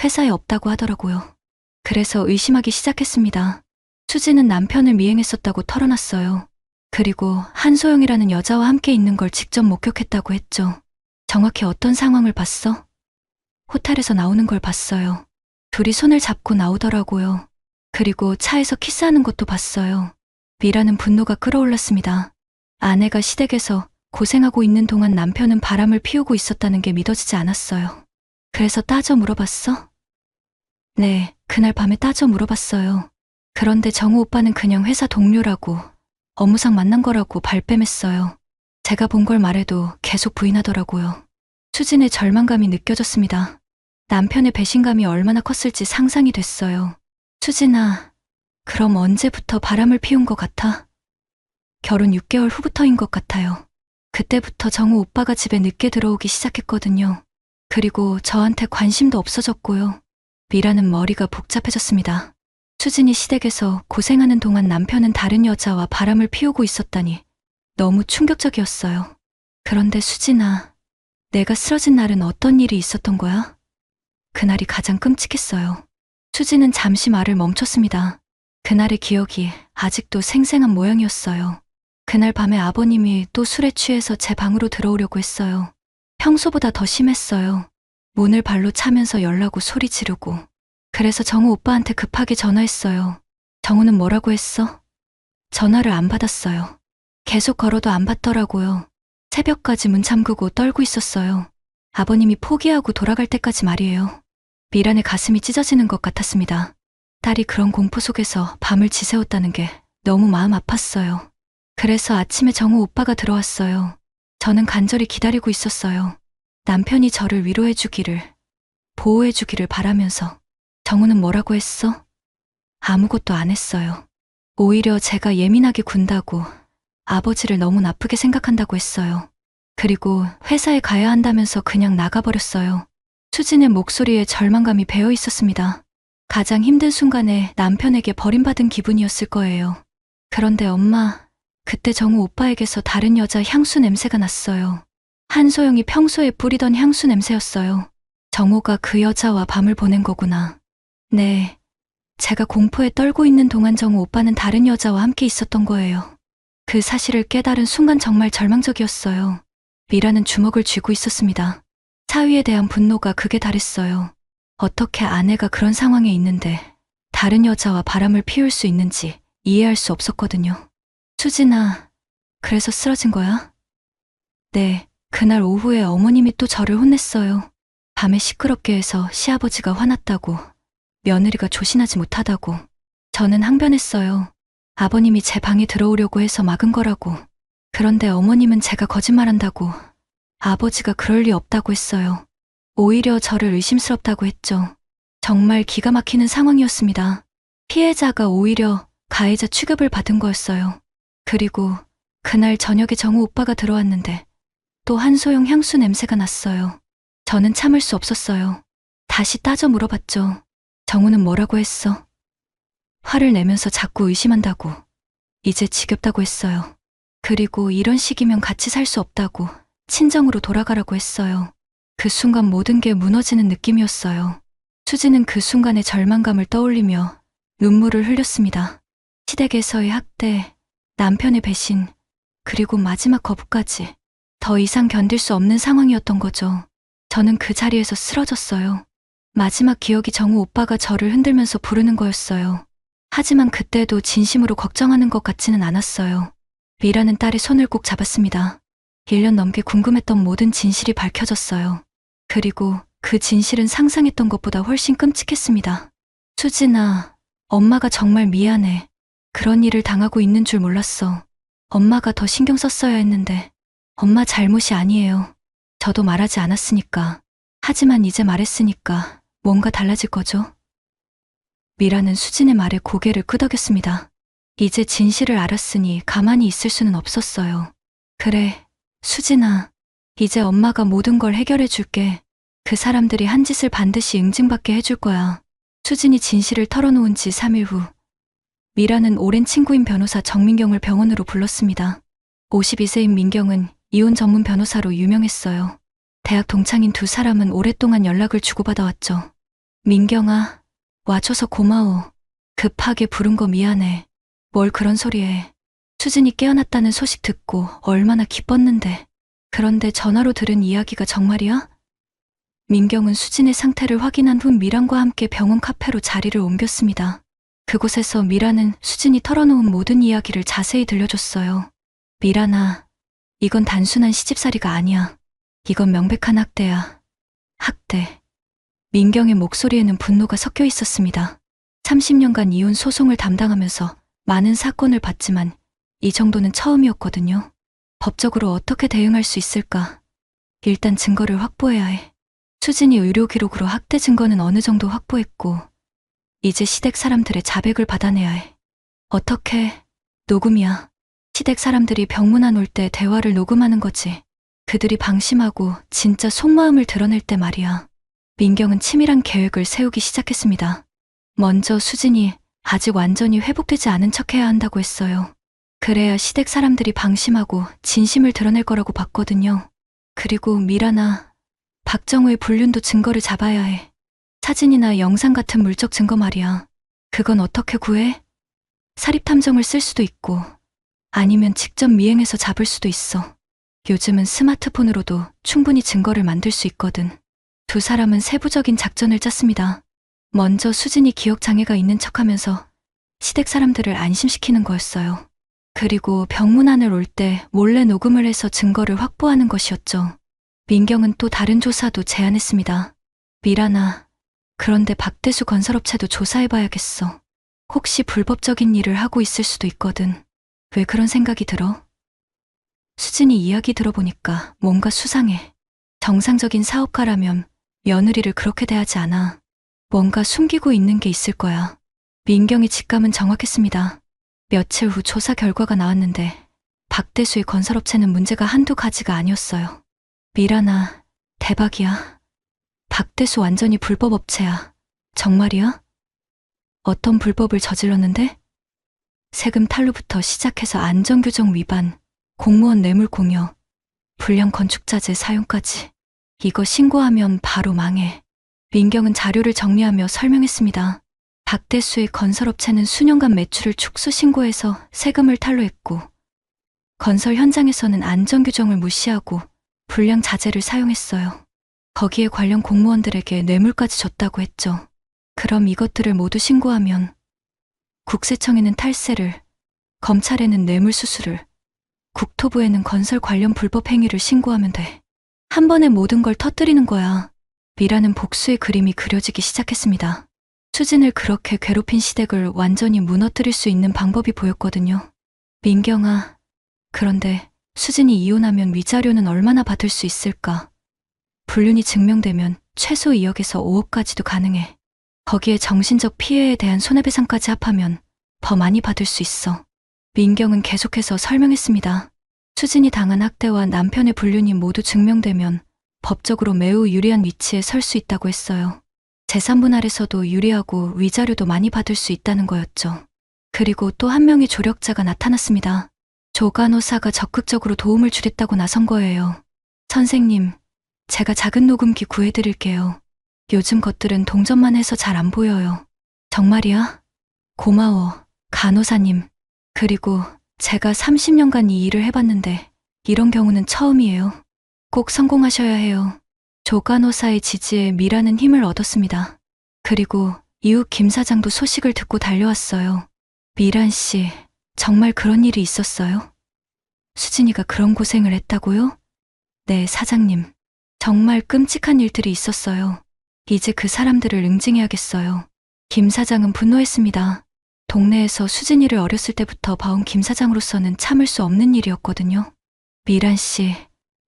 회사에 없다고 하더라고요. 그래서 의심하기 시작했습니다. 수진은 남편을 미행했었다고 털어놨어요. 그리고 한소영이라는 여자와 함께 있는 걸 직접 목격했다고 했죠. 정확히 어떤 상황을 봤어? 호텔에서 나오는 걸 봤어요. 둘이 손을 잡고 나오더라고요. 그리고 차에서 키스하는 것도 봤어요. 미라는 분노가 끌어올랐습니다. 아내가 시댁에서 고생하고 있는 동안 남편은 바람을 피우고 있었다는 게 믿어지지 않았어요. 그래서 따져 물어봤어? 네, 그날 밤에 따져 물어봤어요. 그런데 정우 오빠는 그냥 회사 동료라고, 업무상 만난 거라고 발뺌했어요. 제가 본 걸 말해도 계속 부인하더라고요. 수진의 절망감이 느껴졌습니다. 남편의 배신감이 얼마나 컸을지 상상이 됐어요. 수진아, 그럼 언제부터 바람을 피운 것 같아? 결혼 6개월 후부터인 것 같아요. 그때부터 정우 오빠가 집에 늦게 들어오기 시작했거든요. 그리고 저한테 관심도 없어졌고요. 미라는 머리가 복잡해졌습니다. 수진이 시댁에서 고생하는 동안 남편은 다른 여자와 바람을 피우고 있었다니 너무 충격적이었어요. 그런데 수진아, 내가 쓰러진 날은 어떤 일이 있었던 거야? 그날이 가장 끔찍했어요. 수지는 잠시 말을 멈췄습니다. 그날의 기억이 아직도 생생한 모양이었어요. 그날 밤에 아버님이 또 술에 취해서 제 방으로 들어오려고 했어요. 평소보다 더 심했어요. 문을 발로 차면서 열라고 소리 지르고. 그래서 정우 오빠한테 급하게 전화했어요. 정우는 뭐라고 했어? 전화를 안 받았어요. 계속 걸어도 안 받더라고요. 새벽까지 문 잠그고 떨고 있었어요. 아버님이 포기하고 돌아갈 때까지 말이에요. 미란의 가슴이 찢어지는 것 같았습니다. 딸이 그런 공포 속에서 밤을 지새웠다는 게 너무 마음 아팠어요. 그래서 아침에 정우 오빠가 들어왔어요. 저는 간절히 기다리고 있었어요. 남편이 저를 위로해주기를, 보호해주기를 바라면서. 정우는 뭐라고 했어? 아무것도 안 했어요. 오히려 제가 예민하게 군다고, 아버지를 너무 나쁘게 생각한다고 했어요. 그리고 회사에 가야 한다면서 그냥 나가버렸어요. 수진의 목소리에 절망감이 배어 있었습니다. 가장 힘든 순간에 남편에게 버림받은 기분이었을 거예요. 그런데 엄마, 그때 정우 오빠에게서 다른 여자 향수 냄새가 났어요. 한소영이 평소에 뿌리던 향수 냄새였어요. 정우가 그 여자와 밤을 보낸 거구나. 네, 제가 공포에 떨고 있는 동안 정우 오빠는 다른 여자와 함께 있었던 거예요. 그 사실을 깨달은 순간 정말 절망적이었어요. 미라는 주먹을 쥐고 있었습니다. 사위에 대한 분노가 극에 달했어요. 어떻게 아내가 그런 상황에 있는데 다른 여자와 바람을 피울 수 있는지 이해할 수 없었거든요. 수진아, 그래서 쓰러진 거야? 네, 그날 오후에 어머님이 또 저를 혼냈어요. 밤에 시끄럽게 해서 시아버지가 화났다고, 며느리가 조신하지 못하다고. 저는 항변했어요. 아버님이 제 방에 들어오려고 해서 막은 거라고. 그런데 어머님은 제가 거짓말한다고, 아버지가 그럴 리 없다고 했어요. 오히려 저를 의심스럽다고 했죠. 정말 기가 막히는 상황이었습니다. 피해자가 오히려 가해자 취급을 받은 거였어요. 그리고 그날 저녁에 정우 오빠가 들어왔는데 또 한소영 향수 냄새가 났어요. 저는 참을 수 없었어요. 다시 따져 물어봤죠. 정우는 뭐라고 했어? 화를 내면서 자꾸 의심한다고, 이제 지겹다고 했어요. 그리고 이런 식이면 같이 살 수 없다고, 친정으로 돌아가라고 했어요. 그 순간 모든 게 무너지는 느낌이었어요. 수지는 그 순간의 절망감을 떠올리며 눈물을 흘렸습니다. 시댁에서의 학대, 남편의 배신, 그리고 마지막 거부까지. 더 이상 견딜 수 없는 상황이었던 거죠. 저는 그 자리에서 쓰러졌어요. 마지막 기억이 정우 오빠가 저를 흔들면서 부르는 거였어요. 하지만 그때도 진심으로 걱정하는 것 같지는 않았어요. 미라는 딸의 손을 꼭 잡았습니다. 1년 넘게 궁금했던 모든 진실이 밝혀졌어요. 그리고 그 진실은 상상했던 것보다 훨씬 끔찍했습니다. 수진아, 엄마가 정말 미안해. 그런 일을 당하고 있는 줄 몰랐어. 엄마가 더 신경 썼어야 했는데. 엄마 잘못이 아니에요. 저도 말하지 않았으니까. 하지만 이제 말했으니까 뭔가 달라질 거죠? 미라는 수진의 말에 고개를 끄덕였습니다. 이제 진실을 알았으니 가만히 있을 수는 없었어요. 그래, 수진아. 이제 엄마가 모든 걸 해결해 줄게. 그 사람들이 한 짓을 반드시 응징받게 해줄 거야. 수진이 진실을 털어놓은 지 3일 후, 미라는 오랜 친구인 변호사 정민경을 병원으로 불렀습니다. 52세인 민경은 이혼 전문 변호사로 유명했어요. 대학 동창인 두 사람은 오랫동안 연락을 주고받아왔죠. 민경아, 와줘서 고마워. 급하게 부른 거 미안해. 뭘 그런 소리 해. 수진이 깨어났다는 소식 듣고 얼마나 기뻤는데. 그런데 전화로 들은 이야기가 정말이야? 민경은 수진의 상태를 확인한 후 미란과 함께 병원 카페로 자리를 옮겼습니다. 그곳에서 미란은 수진이 털어놓은 모든 이야기를 자세히 들려줬어요. 미란아, 이건 단순한 시집살이가 아니야. 이건 명백한 학대야. 학대. 민경의 목소리에는 분노가 섞여 있었습니다. 30년간 이혼 소송을 담당하면서 많은 사건을 봤지만 이 정도는 처음이었거든요. 법적으로 어떻게 대응할 수 있을까? 일단 증거를 확보해야 해. 수진이 의료 기록으로 학대 증거는 어느 정도 확보했고 이제 시댁 사람들의 자백을 받아내야 해. 어떻게? 녹음이야. 시댁 사람들이 병문안 올 때 대화를 녹음하는 거지. 그들이 방심하고 진짜 속마음을 드러낼 때 말이야. 민경은 치밀한 계획을 세우기 시작했습니다. 먼저 수진이 아직 완전히 회복되지 않은 척해야 한다고 했어요. 그래야 시댁 사람들이 방심하고 진심을 드러낼 거라고 봤거든요. 그리고 미라나 박정우의 불륜도 증거를 잡아야 해. 사진이나 영상 같은 물적 증거 말이야. 그건 어떻게 구해? 사립탐정을 쓸 수도 있고 아니면 직접 미행해서 잡을 수도 있어. 요즘은 스마트폰으로도 충분히 증거를 만들 수 있거든. 두 사람은 세부적인 작전을 짰습니다. 먼저 수진이 기억장애가 있는 척하면서 시댁 사람들을 안심시키는 거였어요. 그리고 병문안을 올 때 몰래 녹음을 해서 증거를 확보하는 것이었죠. 민경은 또 다른 조사도 제안했습니다. 미라나, 그런데 박대수 건설업체도 조사해봐야겠어. 혹시 불법적인 일을 하고 있을 수도 있거든. 왜 그런 생각이 들어? 수진이 이야기 들어보니까 뭔가 수상해. 정상적인 사업가라면 며느리를 그렇게 대하지 않아. 뭔가 숨기고 있는 게 있을 거야. 민경의 직감은 정확했습니다. 며칠 후 조사 결과가 나왔는데 박대수의 건설업체는 문제가 한두 가지가 아니었어요. 미라나, 대박이야. 박대수 완전히 불법 업체야. 정말이야? 어떤 불법을 저질렀는데? 세금 탈루부터 시작해서 안전규정 위반, 공무원 뇌물 공여, 불량 건축자재 사용까지. 이거 신고하면 바로 망해. 민경은 자료를 정리하며 설명했습니다. 박대수의 건설업체는 수년간 매출을 축소 신고해서 세금을 탈루했고, 건설 현장에서는 안전규정을 무시하고 불량 자재를 사용했어요. 거기에 관련 공무원들에게 뇌물까지 줬다고 했죠. 그럼 이것들을 모두 신고하면 국세청에는 탈세를, 검찰에는 뇌물수수를, 국토부에는 건설 관련 불법 행위를 신고하면 돼. 한 번에 모든 걸 터뜨리는 거야. 미라는 복수의 그림이 그려지기 시작했습니다. 수진을 그렇게 괴롭힌 시댁을 완전히 무너뜨릴 수 있는 방법이 보였거든요. 민경아, 그런데 수진이 이혼하면 위자료는 얼마나 받을 수 있을까? 불륜이 증명되면 최소 2억에서 5억까지도 가능해. 거기에 정신적 피해에 대한 손해배상까지 합하면 더 많이 받을 수 있어. 민경은 계속해서 설명했습니다. 수진이 당한 학대와 남편의 불륜이 모두 증명되면 법적으로 매우 유리한 위치에 설 수 있다고 했어요. 재산 분할에서도 유리하고 위자료도 많이 받을 수 있다는 거였죠. 그리고 또 한 명의 조력자가 나타났습니다. 조 간호사가 적극적으로 도움을 주겠다고 나선 거예요. 선생님, 제가 작은 녹음기 구해드릴게요. 요즘 것들은 동전만 해서 잘 안 보여요. 정말이야? 고마워, 간호사님. 그리고 제가 30년간 이 일을 해봤는데 이런 경우는 처음이에요. 꼭 성공하셔야 해요. 조 간호사의 지지에 미라는 힘을 얻었습니다. 그리고 이웃 김 사장도 소식을 듣고 달려왔어요. 미란 씨, 정말 그런 일이 있었어요? 수진이가 그런 고생을 했다고요? 네, 사장님. 정말 끔찍한 일들이 있었어요. 이제 그 사람들을 응징해야겠어요. 김 사장은 분노했습니다. 동네에서 수진이를 어렸을 때부터 봐온 김 사장으로서는 참을 수 없는 일이었거든요. 미란 씨,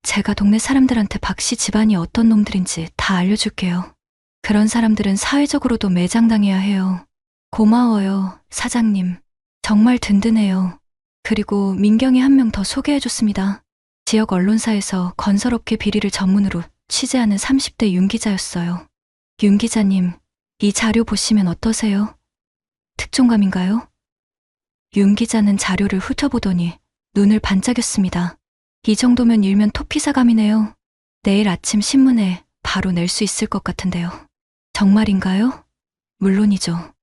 제가 동네 사람들한테 박 씨 집안이 어떤 놈들인지 다 알려줄게요. 그런 사람들은 사회적으로도 매장당해야 해요. 고마워요, 사장님. 정말 든든해요. 그리고 민경이 한 명 더 소개해줬습니다. 지역 언론사에서 건설업계 비리를 전문으로 취재하는 30대 윤 기자였어요. 윤 기자님, 이 자료 보시면 어떠세요? 특종감인가요? 윤 기자는 자료를 훑어보더니 눈을 반짝였습니다. 이 정도면 일면 토피사감이네요. 내일 아침 신문에 바로 낼 수 있을 것 같은데요. 정말인가요? 물론이죠.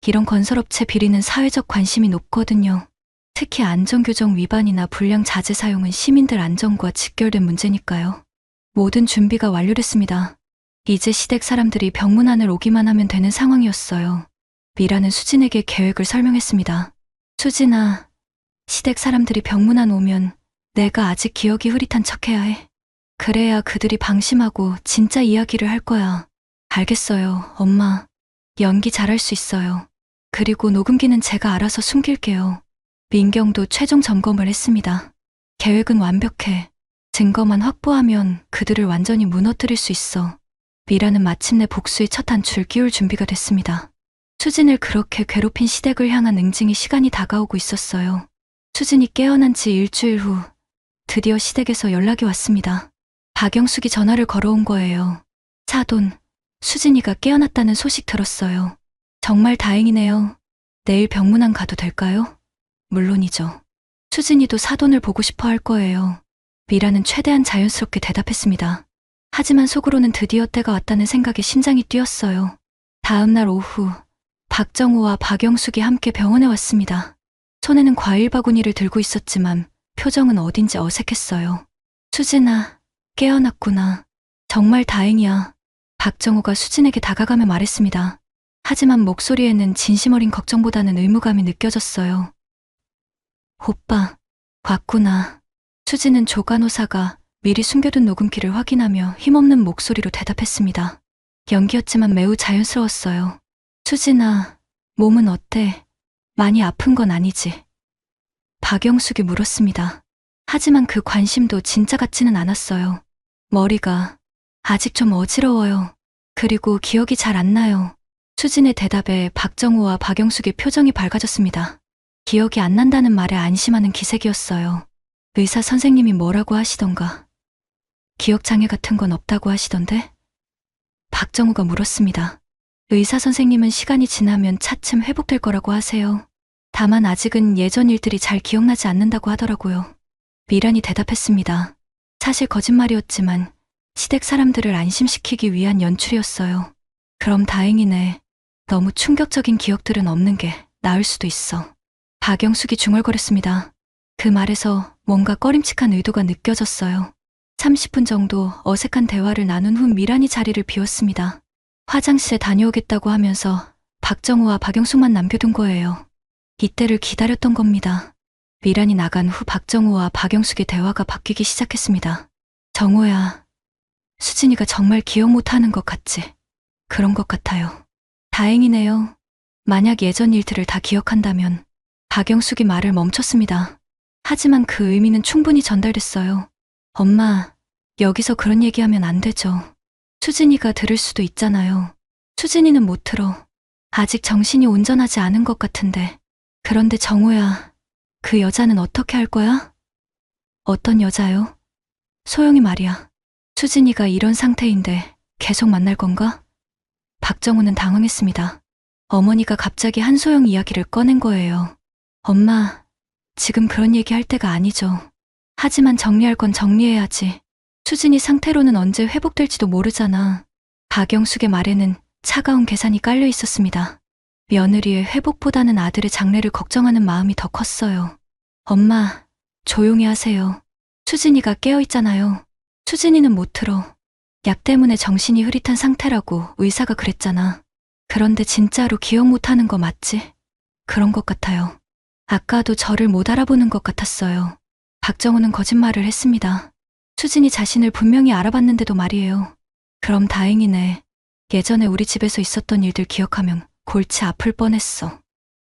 이런 건설업체 비리는 사회적 관심이 높거든요. 특히 안전규정 위반이나 불량 자재 사용은 시민들 안전과 직결된 문제니까요. 모든 준비가 완료됐습니다. 이제 시댁 사람들이 병문안을 오기만 하면 되는 상황이었어요. 미라는 수진에게 계획을 설명했습니다. 수진아, 시댁 사람들이 병문안 오면 내가 아직 기억이 흐릿한 척해야 해. 그래야 그들이 방심하고 진짜 이야기를 할 거야. 알겠어요, 엄마. 연기 잘할 수 있어요. 그리고 녹음기는 제가 알아서 숨길게요. 민경도 최종 점검을 했습니다. 계획은 완벽해. 증거만 확보하면 그들을 완전히 무너뜨릴 수 있어. 미라는 마침내 복수의 첫 단추를 끼울 준비가 됐습니다. 수진을 그렇게 괴롭힌 시댁을 향한 응징의 시간이 다가오고 있었어요. 수진이 깨어난 지 일주일 후 드디어 시댁에서 연락이 왔습니다. 박영숙이 전화를 걸어온 거예요. 사돈, 수진이가 깨어났다는 소식 들었어요. 정말 다행이네요. 내일 병문안 가도 될까요? 물론이죠. 수진이도 사돈을 보고 싶어 할 거예요. 미라는 최대한 자연스럽게 대답했습니다. 하지만 속으로는 드디어 때가 왔다는 생각에 심장이 뛰었어요. 다음 날 오후, 박정호와 박영숙이 함께 병원에 왔습니다. 손에는 과일 바구니를 들고 있었지만 표정은 어딘지 어색했어요. 수진아, 깨어났구나. 정말 다행이야. 박정호가 수진에게 다가가며 말했습니다. 하지만 목소리에는 진심 어린 걱정보다는 의무감이 느껴졌어요. 오빠, 왔구나. 수진은 조간호사가 미리 숨겨둔 녹음기를 확인하며 힘없는 목소리로 대답했습니다. 연기였지만 매우 자연스러웠어요. 수진아, 몸은 어때? 많이 아픈 건 아니지? 박영숙이 물었습니다. 하지만 그 관심도 진짜 같지는 않았어요. 머리가 아직 좀 어지러워요. 그리고 기억이 잘 안 나요. 수진의 대답에 박정호와 박영숙의 표정이 밝아졌습니다. 기억이 안 난다는 말에 안심하는 기색이었어요. 의사 선생님이 뭐라고 하시던가. 기억장애 같은 건 없다고 하시던데? 박정호가 물었습니다. 의사 선생님은 시간이 지나면 차츰 회복될 거라고 하세요. 다만 아직은 예전 일들이 잘 기억나지 않는다고 하더라고요. 미란이 대답했습니다. 사실 거짓말이었지만 시댁 사람들을 안심시키기 위한 연출이었어요. 그럼 다행이네. 너무 충격적인 기억들은 없는 게 나을 수도 있어. 박영숙이 중얼거렸습니다. 그 말에서 뭔가 꺼림칙한 의도가 느껴졌어요. 30분 정도 어색한 대화를 나눈 후 미란이 자리를 비웠습니다. 화장실에 다녀오겠다고 하면서 박정호와 박영숙만 남겨둔 거예요. 이때를 기다렸던 겁니다. 미란이 나간 후 박정호와 박영숙의 대화가 바뀌기 시작했습니다. 정호야, 수진이가 정말 기억 못하는 것 같지? 그런 것 같아요. 다행이네요. 만약 예전 일들을 다 기억한다면. 박영숙이 말을 멈췄습니다. 하지만 그 의미는 충분히 전달됐어요. 엄마, 여기서 그런 얘기하면 안 되죠. 수진이가 들을 수도 있잖아요. 수진이는 못 들어. 아직 정신이 온전하지 않은 것 같은데. 그런데 정호야, 그 여자는 어떻게 할 거야? 어떤 여자요? 소영이 말이야. 수진이가 이런 상태인데 계속 만날 건가? 박정우는 당황했습니다. 어머니가 갑자기 한소영 이야기를 꺼낸 거예요. 엄마, 지금 그런 얘기 할 때가 아니죠. 하지만 정리할 건 정리해야지. 수진이 상태로는 언제 회복될지도 모르잖아. 박영숙의 말에는 차가운 계산이 깔려 있었습니다. 며느리의 회복보다는 아들의 장래를 걱정하는 마음이 더 컸어요. 엄마, 조용히 하세요. 수진이가 깨어있잖아요. 수진이는 못 들어. 약 때문에 정신이 흐릿한 상태라고 의사가 그랬잖아. 그런데 진짜로 기억 못하는 거 맞지? 그런 것 같아요. 아까도 저를 못 알아보는 것 같았어요. 박정우는 거짓말을 했습니다. 수진이 자신을 분명히 알아봤는데도 말이에요. 그럼 다행이네. 예전에 우리 집에서 있었던 일들 기억하면 골치 아플 뻔했어.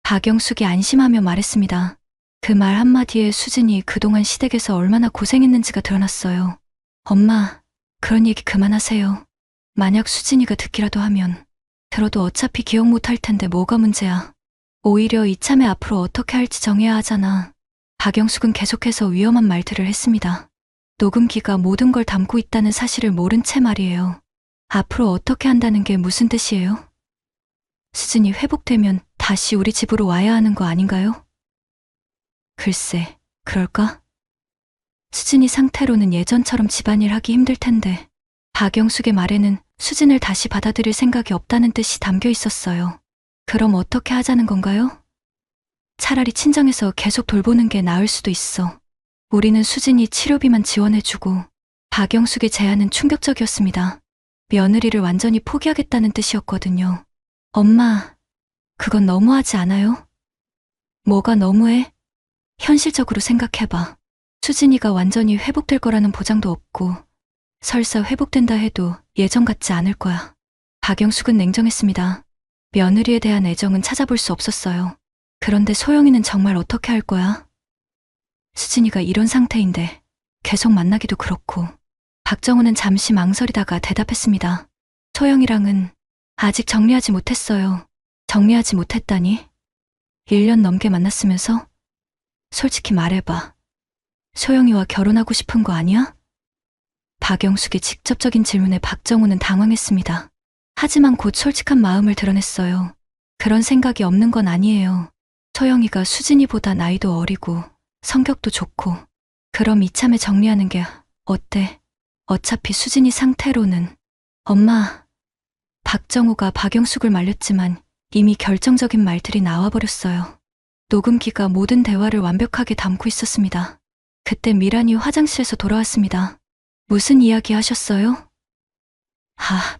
박영숙이 안심하며 말했습니다. 그 말 한마디에 수진이 그동안 시댁에서 얼마나 고생했는지가 드러났어요. 엄마, 그런 얘기 그만하세요. 만약 수진이가 듣기라도 하면. 들어도 어차피 기억 못할 텐데 뭐가 문제야. 오히려 이참에 앞으로 어떻게 할지 정해야 하잖아. 박영숙은 계속해서 위험한 말들을 했습니다. 녹음기가 모든 걸 담고 있다는 사실을 모른 채 말이에요. 앞으로 어떻게 한다는 게 무슨 뜻이에요? 수진이 회복되면 다시 우리 집으로 와야 하는 거 아닌가요? 글쎄, 그럴까? 수진이 상태로는 예전처럼 집안일 하기 힘들 텐데. 박영숙의 말에는 수진을 다시 받아들일 생각이 없다는 뜻이 담겨 있었어요. 그럼 어떻게 하자는 건가요? 차라리 친정에서 계속 돌보는 게 나을 수도 있어. 우리는 수진이 치료비만 지원해주고. 박영숙의 제안은 충격적이었습니다. 며느리를 완전히 포기하겠다는 뜻이었거든요. 엄마, 그건 너무하지 않아요? 뭐가 너무해? 현실적으로 생각해봐. 수진이가 완전히 회복될 거라는 보장도 없고 설사 회복된다 해도 예전 같지 않을 거야. 박영숙은 냉정했습니다. 며느리에 대한 애정은 찾아볼 수 없었어요. 그런데 소영이는 정말 어떻게 할 거야? 수진이가 이런 상태인데 계속 만나기도 그렇고. 박정우는 잠시 망설이다가 대답했습니다. 소영이랑은 아직 정리하지 못했어요. 정리하지 못했다니? 1년 넘게 만났으면서? 솔직히 말해봐. 소영이와 결혼하고 싶은 거 아니야? 박영숙의 직접적인 질문에 박정우는 당황했습니다. 하지만 곧 솔직한 마음을 드러냈어요. 그런 생각이 없는 건 아니에요. 소영이가 수진이보다 나이도 어리고 성격도 좋고 그럼 이참에 정리하는 게 어때? 어차피 수진이 상태로는. 엄마, 박정호가 박영숙을 말렸지만 이미 결정적인 말들이 나와버렸어요. 녹음기가 모든 대화를 완벽하게 담고 있었습니다. 그때 미란이 화장실에서 돌아왔습니다. 무슨 이야기 하셨어요?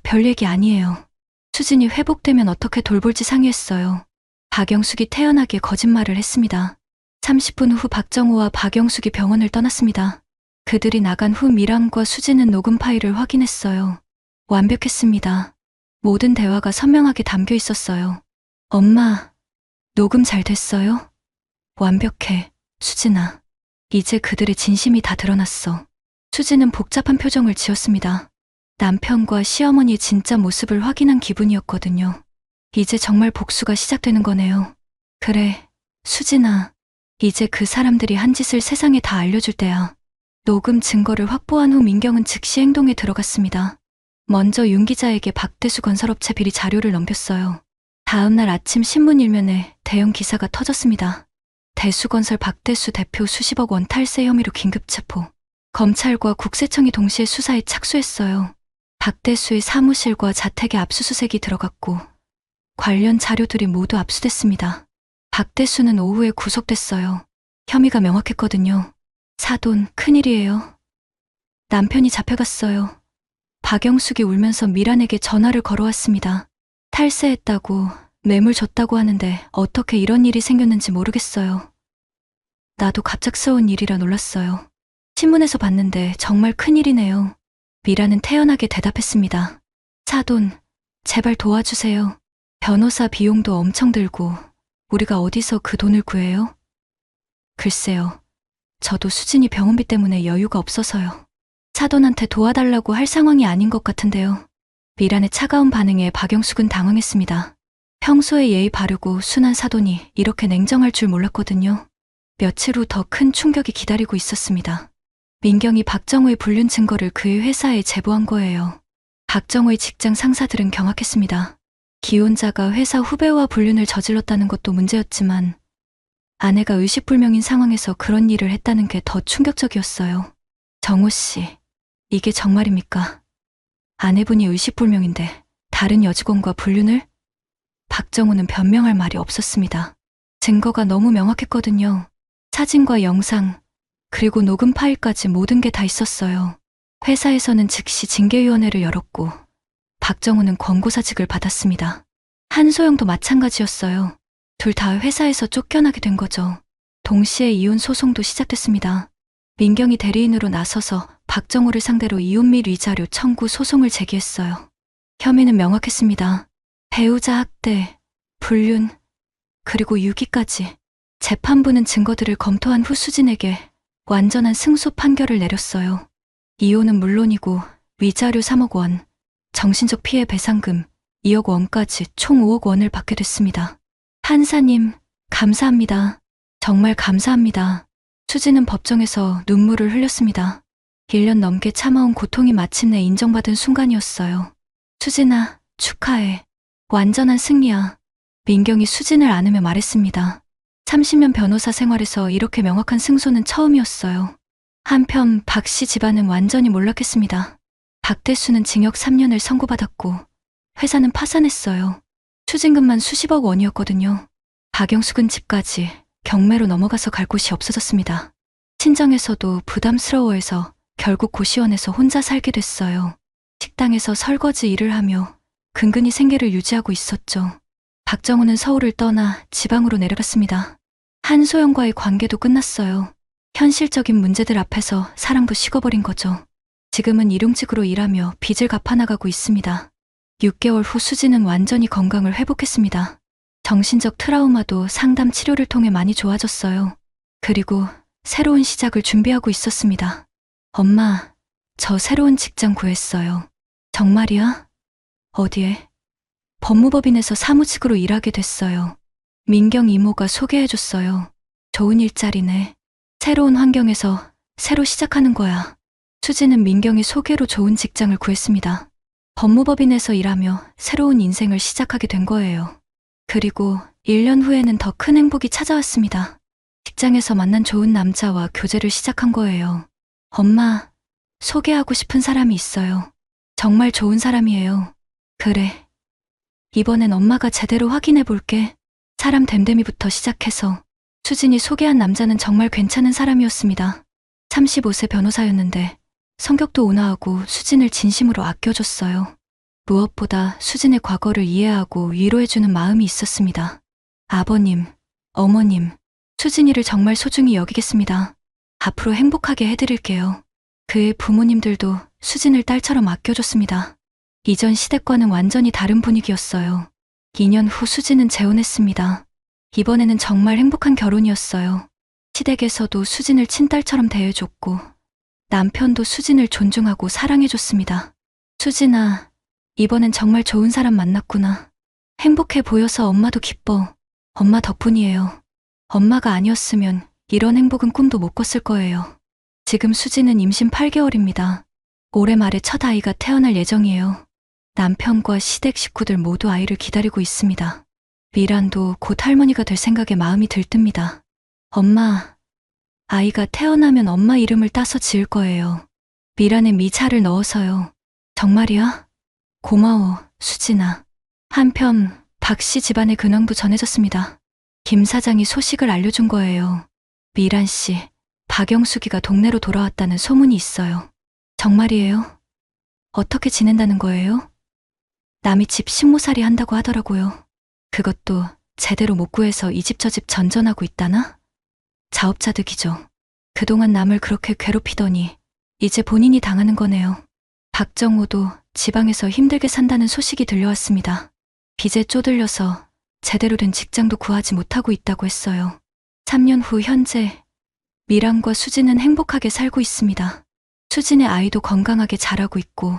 별 얘기 아니에요. 수진이 회복되면 어떻게 돌볼지 상의했어요. 박영숙이 태연하게 거짓말을 했습니다. 30분 후 박정호와 박영숙이 병원을 떠났습니다. 그들이 나간 후 미란과 수진은 녹음 파일을 확인했어요. 완벽했습니다. 모든 대화가 선명하게 담겨 있었어요. 엄마, 녹음 잘 됐어요? 완벽해, 수진아. 이제 그들의 진심이 다 드러났어. 수진은 복잡한 표정을 지었습니다. 남편과 시어머니의 진짜 모습을 확인한 기분이었거든요. 이제 정말 복수가 시작되는 거네요. 그래, 수진아. 이제 그 사람들이 한 짓을 세상에 다 알려줄 때야. 녹음 증거를 확보한 후 민경은 즉시 행동에 들어갔습니다. 먼저 윤 기자에게 박대수 건설업체 비리 자료를 넘겼어요. 다음 날 아침 신문 일면에 대형 기사가 터졌습니다. 대수건설 박대수 대표 수십억 원 탈세 혐의로 긴급 체포. 검찰과 국세청이 동시에 수사에 착수했어요. 박대수의 사무실과 자택에 압수수색이 들어갔고 관련 자료들이 모두 압수됐습니다. 박대수는 오후에 구속됐어요. 혐의가 명확했거든요. 사돈, 큰일이에요. 남편이 잡혀갔어요. 박영숙이 울면서 미란에게 전화를 걸어왔습니다. 탈세했다고, 뇌물 줬다고 하는데 어떻게 이런 일이 생겼는지 모르겠어요. 나도 갑작스러운 일이라 놀랐어요. 신문에서 봤는데 정말 큰일이네요. 미란은 태연하게 대답했습니다. 사돈, 제발 도와주세요. 변호사 비용도 엄청 들고 우리가 어디서 그 돈을 구해요? 글쎄요. 저도 수진이 병원비 때문에 여유가 없어서요. 사돈한테 도와달라고 할 상황이 아닌 것 같은데요. 미란의 차가운 반응에 박영숙은 당황했습니다. 평소에 예의 바르고 순한 사돈이 이렇게 냉정할 줄 몰랐거든요. 며칠 후 더 큰 충격이 기다리고 있었습니다. 민경이 박정호의 불륜 증거를 그의 회사에 제보한 거예요. 박정호의 직장 상사들은 경악했습니다. 기혼자가 회사 후배와 불륜을 저질렀다는 것도 문제였지만 아내가 의식불명인 상황에서 그런 일을 했다는 게 더 충격적이었어요. 정호 씨, 이게 정말입니까? 아내분이 의식불명인데 다른 여직원과 불륜을? 박정호는 변명할 말이 없었습니다. 증거가 너무 명확했거든요. 사진과 영상, 그리고 녹음 파일까지 모든 게 다 있었어요. 회사에서는 즉시 징계위원회를 열었고 박정호는 권고사직을 받았습니다. 한소영도 마찬가지였어요. 둘 다 회사에서 쫓겨나게 된 거죠. 동시에 이혼 소송도 시작됐습니다. 민경이 대리인으로 나서서 박정호를 상대로 이혼 및 위자료 청구 소송을 제기했어요. 혐의는 명확했습니다. 배우자 학대, 불륜, 그리고 유기까지. 재판부는 증거들을 검토한 후 수진에게 완전한 승소 판결을 내렸어요. 이혼은 물론이고 위자료 3억 원, 정신적 피해 배상금 2억 원까지 총 5억 원을 받게 됐습니다. 판사님, 감사합니다. 정말 감사합니다. 수진은 법정에서 눈물을 흘렸습니다. 1년 넘게 참아온 고통이 마침내 인정받은 순간이었어요. 수진아, 축하해. 완전한 승리야. 민경이 수진을 안으며 말했습니다. 30년 변호사 생활에서 이렇게 명확한 승소는 처음이었어요. 한편 박 씨 집안은 완전히 몰락했습니다. 박대수는 징역 3년을 선고받았고 회사는 파산했어요. 추징금만 수십억 원이었거든요. 박영숙은 집까지 경매로 넘어가서 갈 곳이 없어졌습니다. 친정에서도 부담스러워해서 결국 고시원에서 혼자 살게 됐어요. 식당에서 설거지 일을 하며 근근히 생계를 유지하고 있었죠. 박정호는 서울을 떠나 지방으로 내려갔습니다. 한소영과의 관계도 끝났어요. 현실적인 문제들 앞에서 사랑도 식어버린 거죠. 지금은 일용직으로 일하며 빚을 갚아나가고 있습니다. 6개월 후 수진은 완전히 건강을 회복했습니다. 정신적 트라우마도 상담 치료를 통해 많이 좋아졌어요. 그리고 새로운 시작을 준비하고 있었습니다. 엄마, 저 새로운 직장 구했어요. 정말이야? 어디에? 법무법인에서 사무직으로 일하게 됐어요. 민경 이모가 소개해줬어요. 좋은 일자리네. 새로운 환경에서 새로 시작하는 거야. 수지는 민경이 소개로 좋은 직장을 구했습니다. 법무법인에서 일하며 새로운 인생을 시작하게 된 거예요. 그리고 1년 후에는 더 큰 행복이 찾아왔습니다. 직장에서 만난 좋은 남자와 교제를 시작한 거예요. 엄마, 소개하고 싶은 사람이 있어요. 정말 좋은 사람이에요. 그래. 이번엔 엄마가 제대로 확인해 볼게. 사람 됨됨이부터 시작해서 수진이 소개한 남자는 정말 괜찮은 사람이었습니다. 35세 변호사였는데 성격도 온화하고 수진을 진심으로 아껴줬어요. 무엇보다 수진의 과거를 이해하고 위로해주는 마음이 있었습니다. 아버님, 어머님, 수진이를 정말 소중히 여기겠습니다. 앞으로 행복하게 해드릴게요. 그의 부모님들도 수진을 딸처럼 아껴줬습니다. 이전 시댁과는 완전히 다른 분위기였어요. 2년 후 수진은 재혼했습니다. 이번에는 정말 행복한 결혼이었어요. 시댁에서도 수진을 친딸처럼 대해줬고 남편도 수진을 존중하고 사랑해줬습니다. 수진아, 이번엔 정말 좋은 사람 만났구나. 행복해 보여서 엄마도 기뻐. 엄마 덕분이에요. 엄마가 아니었으면 이런 행복은 꿈도 못 꿨을 거예요. 지금 수진은 임신 8개월입니다. 올해 말에 첫 아이가 태어날 예정이에요. 남편과 시댁 식구들 모두 아이를 기다리고 있습니다. 미란도 곧 할머니가 될 생각에 마음이 들뜹니다. 엄마, 아이가 태어나면 엄마 이름을 따서 지을 거예요. 미란에 미차를 넣어서요. 정말이야? 고마워, 수진아. 한편 박 씨 집안의 근황도 전해졌습니다. 김 사장이 소식을 알려준 거예요. 미란 씨, 박영숙이가 동네로 돌아왔다는 소문이 있어요. 정말이에요? 어떻게 지낸다는 거예요? 남이 집 식모살이 한다고 하더라고요. 그것도 제대로 못 구해서 이 집 저 집 전전하고 있다나? 자업자득이죠. 그동안 남을 그렇게 괴롭히더니 이제 본인이 당하는 거네요. 박정호도 지방에서 힘들게 산다는 소식이 들려왔습니다. 빚에 쪼들려서 제대로 된 직장도 구하지 못하고 있다고 했어요. 3년 후 현재 미란과 수진은 행복하게 살고 있습니다. 수진의 아이도 건강하게 자라고 있고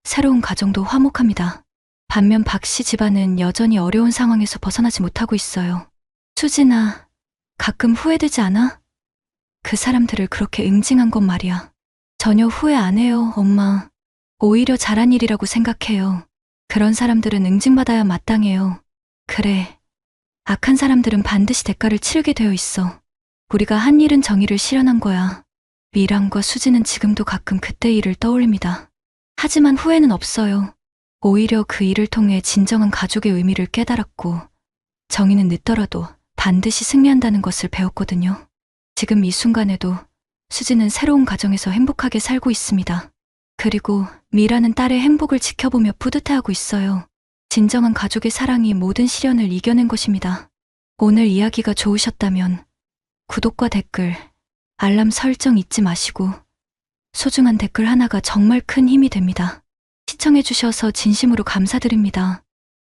새로운 가정도 화목합니다. 반면 박 씨 집안은 여전히 어려운 상황에서 벗어나지 못하고 있어요. 수진아, 가끔 후회되지 않아? 그 사람들을 그렇게 응징한 건 말이야. 전혀 후회 안 해요, 엄마. 오히려 잘한 일이라고 생각해요. 그런 사람들은 응징받아야 마땅해요. 그래. 악한 사람들은 반드시 대가를 치르게 되어 있어. 우리가 한 일은 정의를 실현한 거야. 미란과 수진은 지금도 가끔 그때 일을 떠올립니다. 하지만 후회는 없어요. 오히려 그 일을 통해 진정한 가족의 의미를 깨달았고 정의는 늦더라도 반드시 승리한다는 것을 배웠거든요. 지금 이 순간에도 수진은 새로운 가정에서 행복하게 살고 있습니다. 그리고 미라는 딸의 행복을 지켜보며 뿌듯해하고 있어요. 진정한 가족의 사랑이 모든 시련을 이겨낸 것입니다. 오늘 이야기가 좋으셨다면 구독과 댓글, 알람 설정 잊지 마시고 소중한 댓글 하나가 정말 큰 힘이 됩니다. 시청해주셔서 진심으로 감사드립니다.